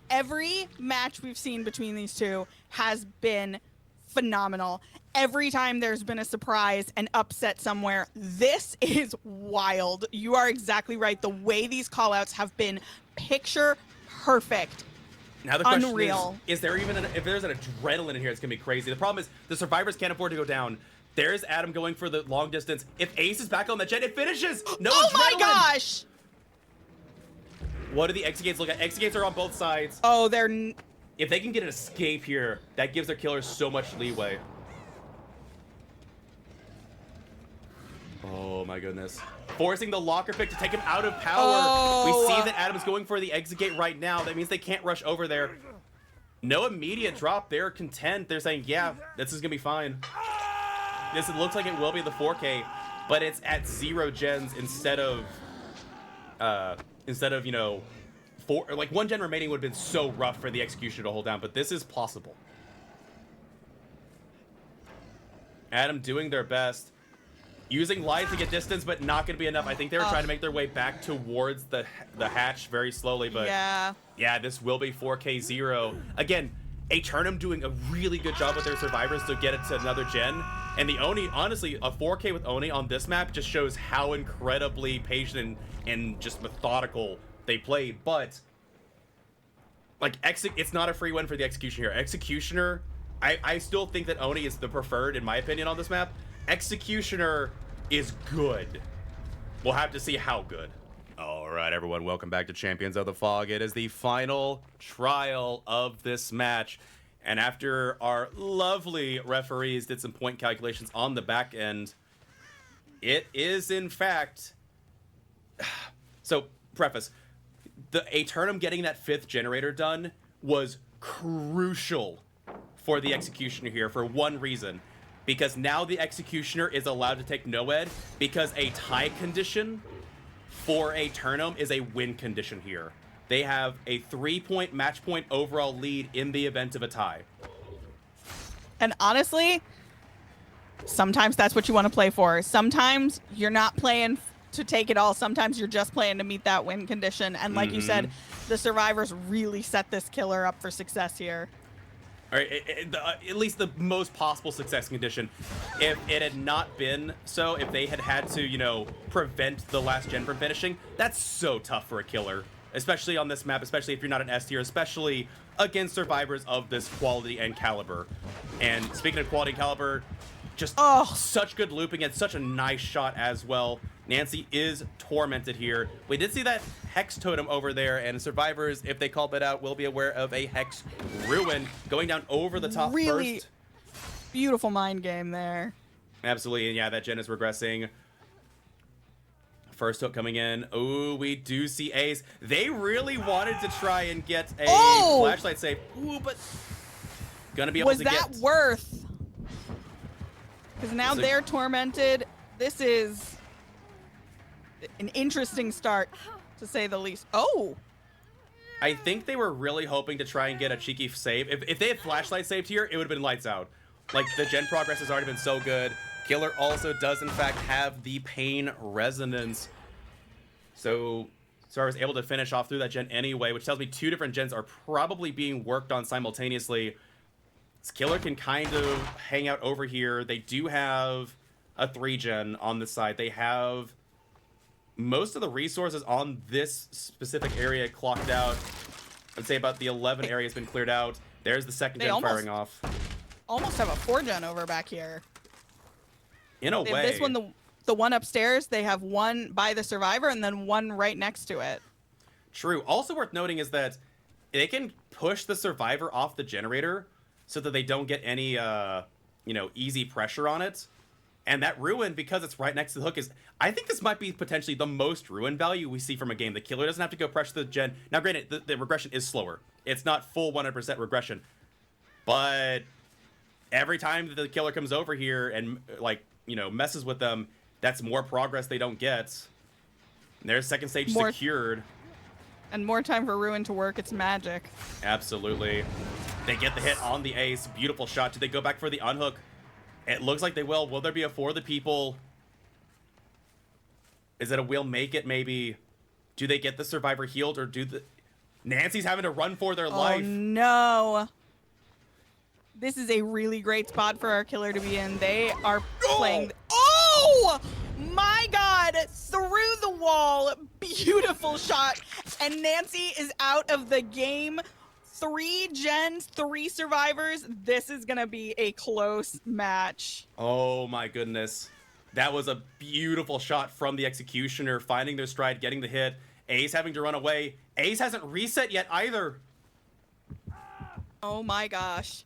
Every match we've seen between these two has been phenomenal. every time there's been a surprise and upset somewhere. This is wild. You are exactly right. The way these callouts have been picture perfect. Now the question Unreal. is there even if there's an adrenaline in here, it's gonna be crazy. The problem is the survivors can't afford to go down. There's Adam going for the long distance. If Ace is back on the jet, it finishes. No Oh adrenaline. my gosh! What do the Exegates look at? Exegates are on both sides. Oh, If they can get an escape here, that gives their killers so much leeway. Oh my goodness. Forcing the locker pick to take him out of power. Oh. We see that Adam's going for the Exegate right now. That means they can't rush over there. No immediate drop. They're content. They're saying, yeah, this is going to be fine. This looks like it will be the 4K, but it's at 0 gens instead of, you know, 1 gen remaining would have been so rough for the Executioner to hold down, but this is possible. Adam doing their best. Using light to get distance, but not going to be enough. I think they were trying to make their way back towards the hatch very slowly, but yeah, this will be 4K 0. Again, Aeternum doing a really good job with their survivors to get it to another gen. And the Oni, honestly, a 4K with Oni on this map just shows how incredibly patient and just methodical they play. But, like, it's not a free win for the Executioner here. Executioner, I still think that Oni is the preferred, in my opinion, on this map. Executioner is good. We'll have to see how good. All right, everyone, welcome back to Champions of the Fog. It is the final trial of this match. And after our lovely referees did some point calculations on the back end, it is, in fact... So, preface. The Aeternum getting that 5th generator done was crucial for the Executioner here for one reason. Because now the Executioner is allowed to take no-ed because a tie condition for Aeternum is a win condition here. They have a 3-point match point overall lead in the event of a tie. And honestly, sometimes that's what you want to play for. Sometimes you're not playing to take it all. Sometimes you're just playing to meet that win condition. And like you said, the survivors really set this killer up for success here. All right, at least the most possible success condition. If it had not been so, if they had to, you know, prevent the last gen from finishing, that's so tough for a killer. Especially on this map, especially if you're not an S tier, especially against survivors of this quality and caliber. And speaking of quality and caliber, just such good looping and such a nice shot as well. Nancy is tormented here. We did see that Hex Totem over there, and survivors, if they call that out, will be aware of a Hex Ruin going down over the top really first. Beautiful mind game there. Absolutely, and yeah, that gen is regressing. First hook coming in. Oh, we do see Ace. They really wanted to try and get a flashlight save. Ooh, but gonna be able to get... Was that worth? Because now they're tormented. This is an interesting start, to say the least. Oh! I think they were really hoping to try and get a cheeky save. If they had flashlight saved here, it would have been lights out. Like, the gen progress has already been so good. Killer also does, in fact, have the pain resonance. So I was able to finish off through that gen anyway, which tells me 2 different gens are probably being worked on simultaneously. This killer can kind of hang out over here. They do have a 3-gen on this side. They have most of the resources on this specific area clocked out. I'd say about the 11 area has been cleared out. There's the 2nd gen firing off. Almost have a 4-gen over back here. In a way. This one, the one upstairs, they have one by the survivor and then one right next to it. True. Also worth noting is that they can push the survivor off the generator so that they don't get any, you know, easy pressure on it. And that ruin, because it's right next to the hook, is... I think this might be potentially the most ruin value we see from a game. The killer doesn't have to go pressure the gen. Now, granted, the regression is slower. It's not full 100% regression. But every time that the killer comes over here and, like, you know, messes with them, that's more progress they don't get. And there's 2nd stage secured. And more time for ruin to work. It's magic. Absolutely. They get the hit on the Ace. Beautiful shot. Do they go back for the unhook? It looks like they will. Will there be a for the people? Is it a will make it, maybe? Do they get the survivor healed, or do the... Nancy's having to run for their life. Oh, no. This is a really great spot for our killer to be in. They are playing. Oh my God! Through the wall, beautiful shot, and Nancy is out of the game. 3 gens, 3 survivors. This is gonna be a close match. Oh my goodness. That was a beautiful shot from the Executioner, finding their stride, getting the hit. Ace having to run away. Ace hasn't reset yet either. Oh my gosh.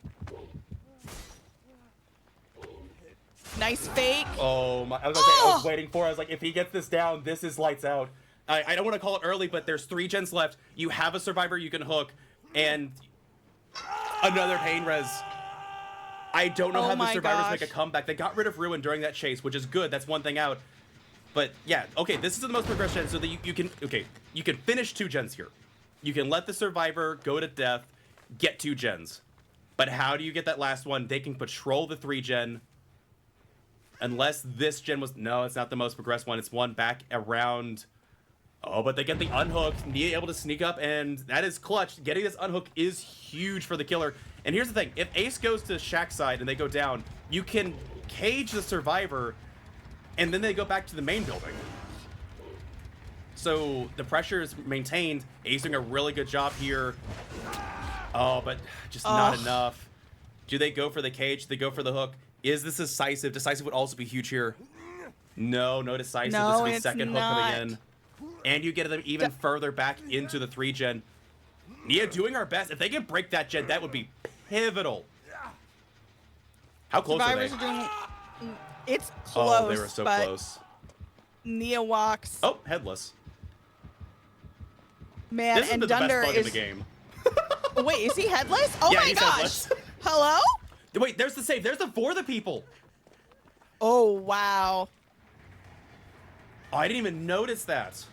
Nice fake. Oh my, I was gonna say, I was waiting for it. I was like, if he gets this down, this is lights out. I don't want to call it early, but there's 3 gens left. You have a survivor you can hook, and another pain res. I don't know how the survivors make a comeback. They got rid of Ruin during that chase, which is good. That's one thing out. But yeah, okay, this is the most progressed gen, so that you can finish 2 gens here. You can let the survivor go to death, get 2 gens. But how do you get that last one? They can patrol the 3 gen. Unless this gen was... No, it's not the most progressed one. It's one back around... Oh, but they get the unhook. Nia able to sneak up, and that is clutch. Getting this unhook is huge for the killer. And here's the thing. If Ace goes to Shack side and they go down, you can cage the survivor, and then they go back to the main building. So the pressure is maintained. Ace doing a really good job here. Oh, but just not enough. Do they go for the cage? Do they go for the hook? Is this decisive? Decisive would also be huge here. No decisive. No, this would be it's second not. hook coming in. And you get them even further back into the 3 gen. Nia doing our best. If they can break that gen, that would be pivotal. How close Survivors are they? are doing... It's close, Oh, they were so but close. Nia walks. Oh, headless. Man, This has and been the best Dunder bug is... in the game. Wait, is he headless? Oh Yeah, my he's gosh! headless. Hello? Wait, there's the save. There's the for the people. Oh, wow. Oh, I didn't even notice that.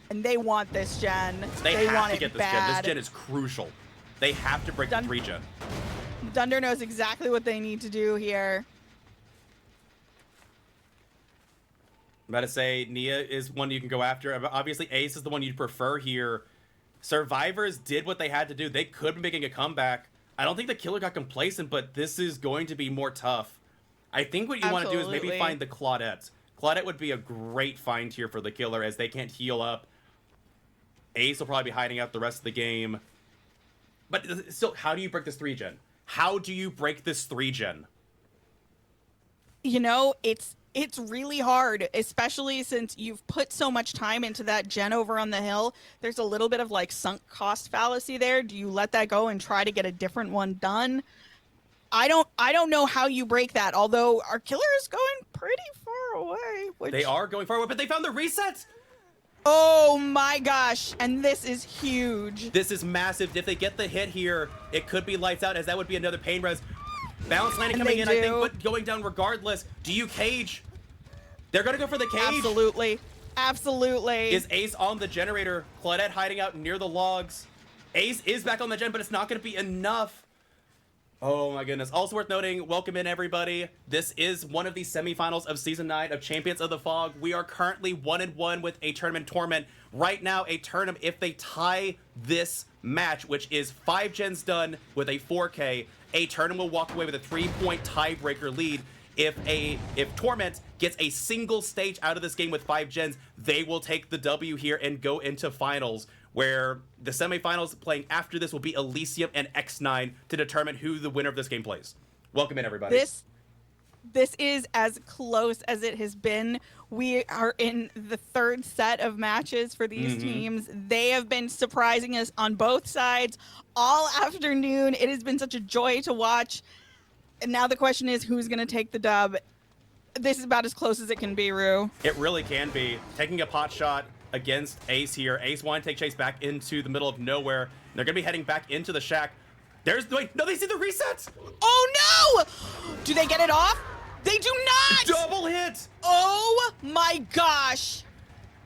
And they want this gen. They have want to it get this bad. gen. This gen is crucial. They have to break the 3 gen. Dunder knows exactly what they need to do here. I'm about to say, Nia is one you can go after. Obviously, Ace is the one you'd prefer here. Survivors did what they had to do. They could be making a comeback. I don't think the killer got complacent, but this is going to be more tough. I think what you want to do is maybe Absolutely. find the Claudette. Claudette would be a great find here for the killer, as they can't heal up. Ace will probably be hiding out the rest of the game. But still, how do you break this 3 gen? How do you break this 3 gen? You know, it's really hard, especially since you've put so much time into that gen over on the hill. There's a little bit of like sunk cost fallacy there. Do you let that go and try to get a different one done? I don't know how you break that, although our killer is going pretty far away. Which... They are going far away, but they found the reset! Oh my gosh, and this is huge. This is massive. If they get the hit here, it could be lights out, as that would be another pain res. Balance landing And coming they in, I think, do. but going down regardless. Do you cage? They're going to go for the cage. Absolutely. Absolutely. Is Ace on the generator? Claudette hiding out near the logs. Ace is back on the gen, but it's not going to be enough. Oh my goodness. Also worth noting, welcome in everybody. This is one of the semifinals of Season 9 of Champions of the Fog. We are currently 1-1 with Aeternum and Torment. Right now, Aeternum, if they tie this match, which is 5 gens done with a 4K, Aeternum will walk away with a 3-point tiebreaker lead. If Torment gets a single stage out of this game with 5 gens, they will take the W here and go into finals, where the semifinals playing after this will be Elysium and X9 to determine who the winner of this game plays. Welcome in, everybody. This is as close as it has been. We are in the 3rd set of matches for these teams. They have been surprising us on both sides all afternoon. It has been such a joy to watch. And now the question is, who's going to take the dub? This is about as close as it can be, Rue. It really can be. Taking a pot shot against Ace here. Ace wanting to take Chase back into the middle of nowhere. They're going to be heading back into the shack. Wait, no, they see the reset! Oh no! Do they get it off? They do not! Double hit! Oh my gosh!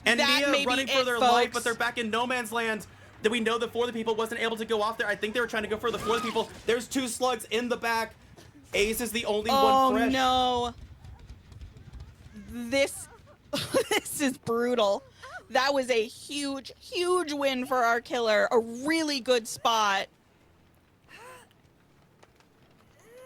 And That may Nia be running it, for their life, folks. but they're back in no man's land. That we know the For the People wasn't able to go off there. I think they were trying to go for the For the People. There's 2 slugs in the back. Ace is the only one fresh. Oh no! This is brutal. That was a huge, huge win for our killer. A really good spot.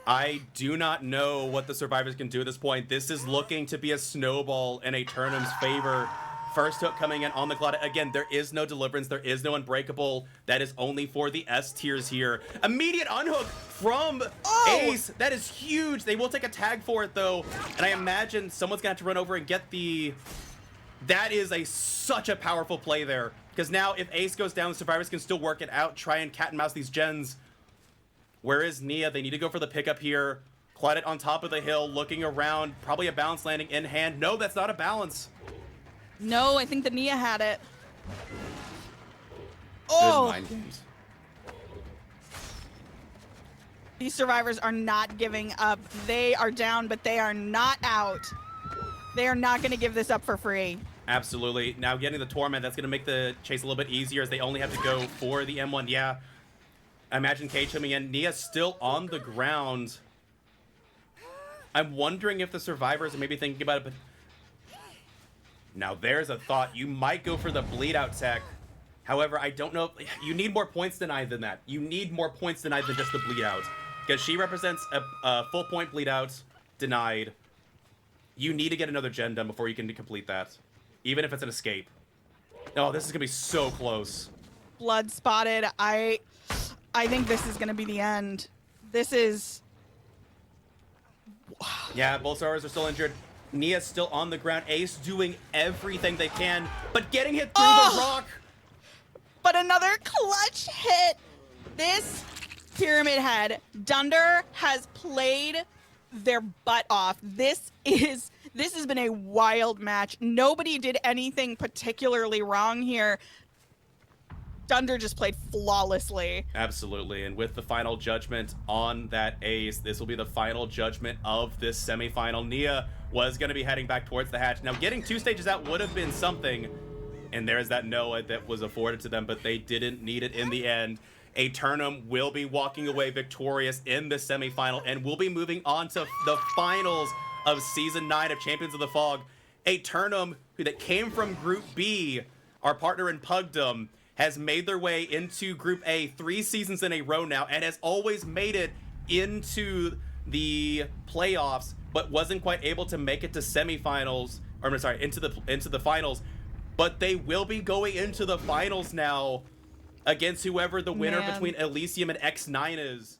I do not know what the survivors can do at this point. This is looking to be a snowball in Aeternum's favor. First hook coming in on the Claudette. Again, there is no deliverance. There is no unbreakable. That is only for the S tiers here. Immediate unhook from Ace. That is huge. They will take a tag for it, though. And I imagine someone's going to have to run over and get the... That is such a powerful play there. Because now if Ace goes down, the survivors can still work it out, try and cat and mouse these gens. Where is Nia? They need to go for the pickup here. Claudette on top of the hill, looking around. Probably a balance landing in hand. No, that's not a balance. No, I think the Nia had it. Good mind games. These survivors are not giving up. They are down, but they are not out. They are not going to give this up for free. Absolutely. Now getting the Torment, that's going to make the chase a little bit easier as they only have to go for the M1. Yeah. I imagine Cage coming in. Nia's still on the ground. I'm wondering if the survivors are maybe thinking about it, but... Now there's a thought. You might go for the bleed out tech. However, I don't know. You need more points denied than that. You need more points denied than just the bleed out. Because she represents a full point bleed out denied. You need to get another gen done before you can complete that. Even if it's an escape. Oh, this is going to be so close. Blood spotted. I think this is going to be the end. This is... Yeah, both stars are still injured. Nia's still on the ground. Ace doing everything they can, but getting hit through the rock. But another clutch hit. This Pyramid Head, Dunder has played their butt off. This has been a wild match. Nobody did anything particularly wrong here. Dunder just played flawlessly. Absolutely, and with the final judgment on that Ace, this will be the final judgment of this semifinal. Nia was going to be heading back towards the hatch. Now, getting 2 stages out would have been something, and there's that Noah that was afforded to them, but they didn't need it in the end. Aeternum will be walking away victorious in the semifinal, and will be moving on to the finals of Season 9 of Champions of the Fog. Aeternum, that came from Group B, our partner in Pugdom, has made their way into Group A 3 seasons in a row now, and has always made it into the playoffs, but wasn't quite able to make it to semifinals, or I'm sorry, into the finals. But they will be going into the finals now against whoever the winner between Elysium and X9 is.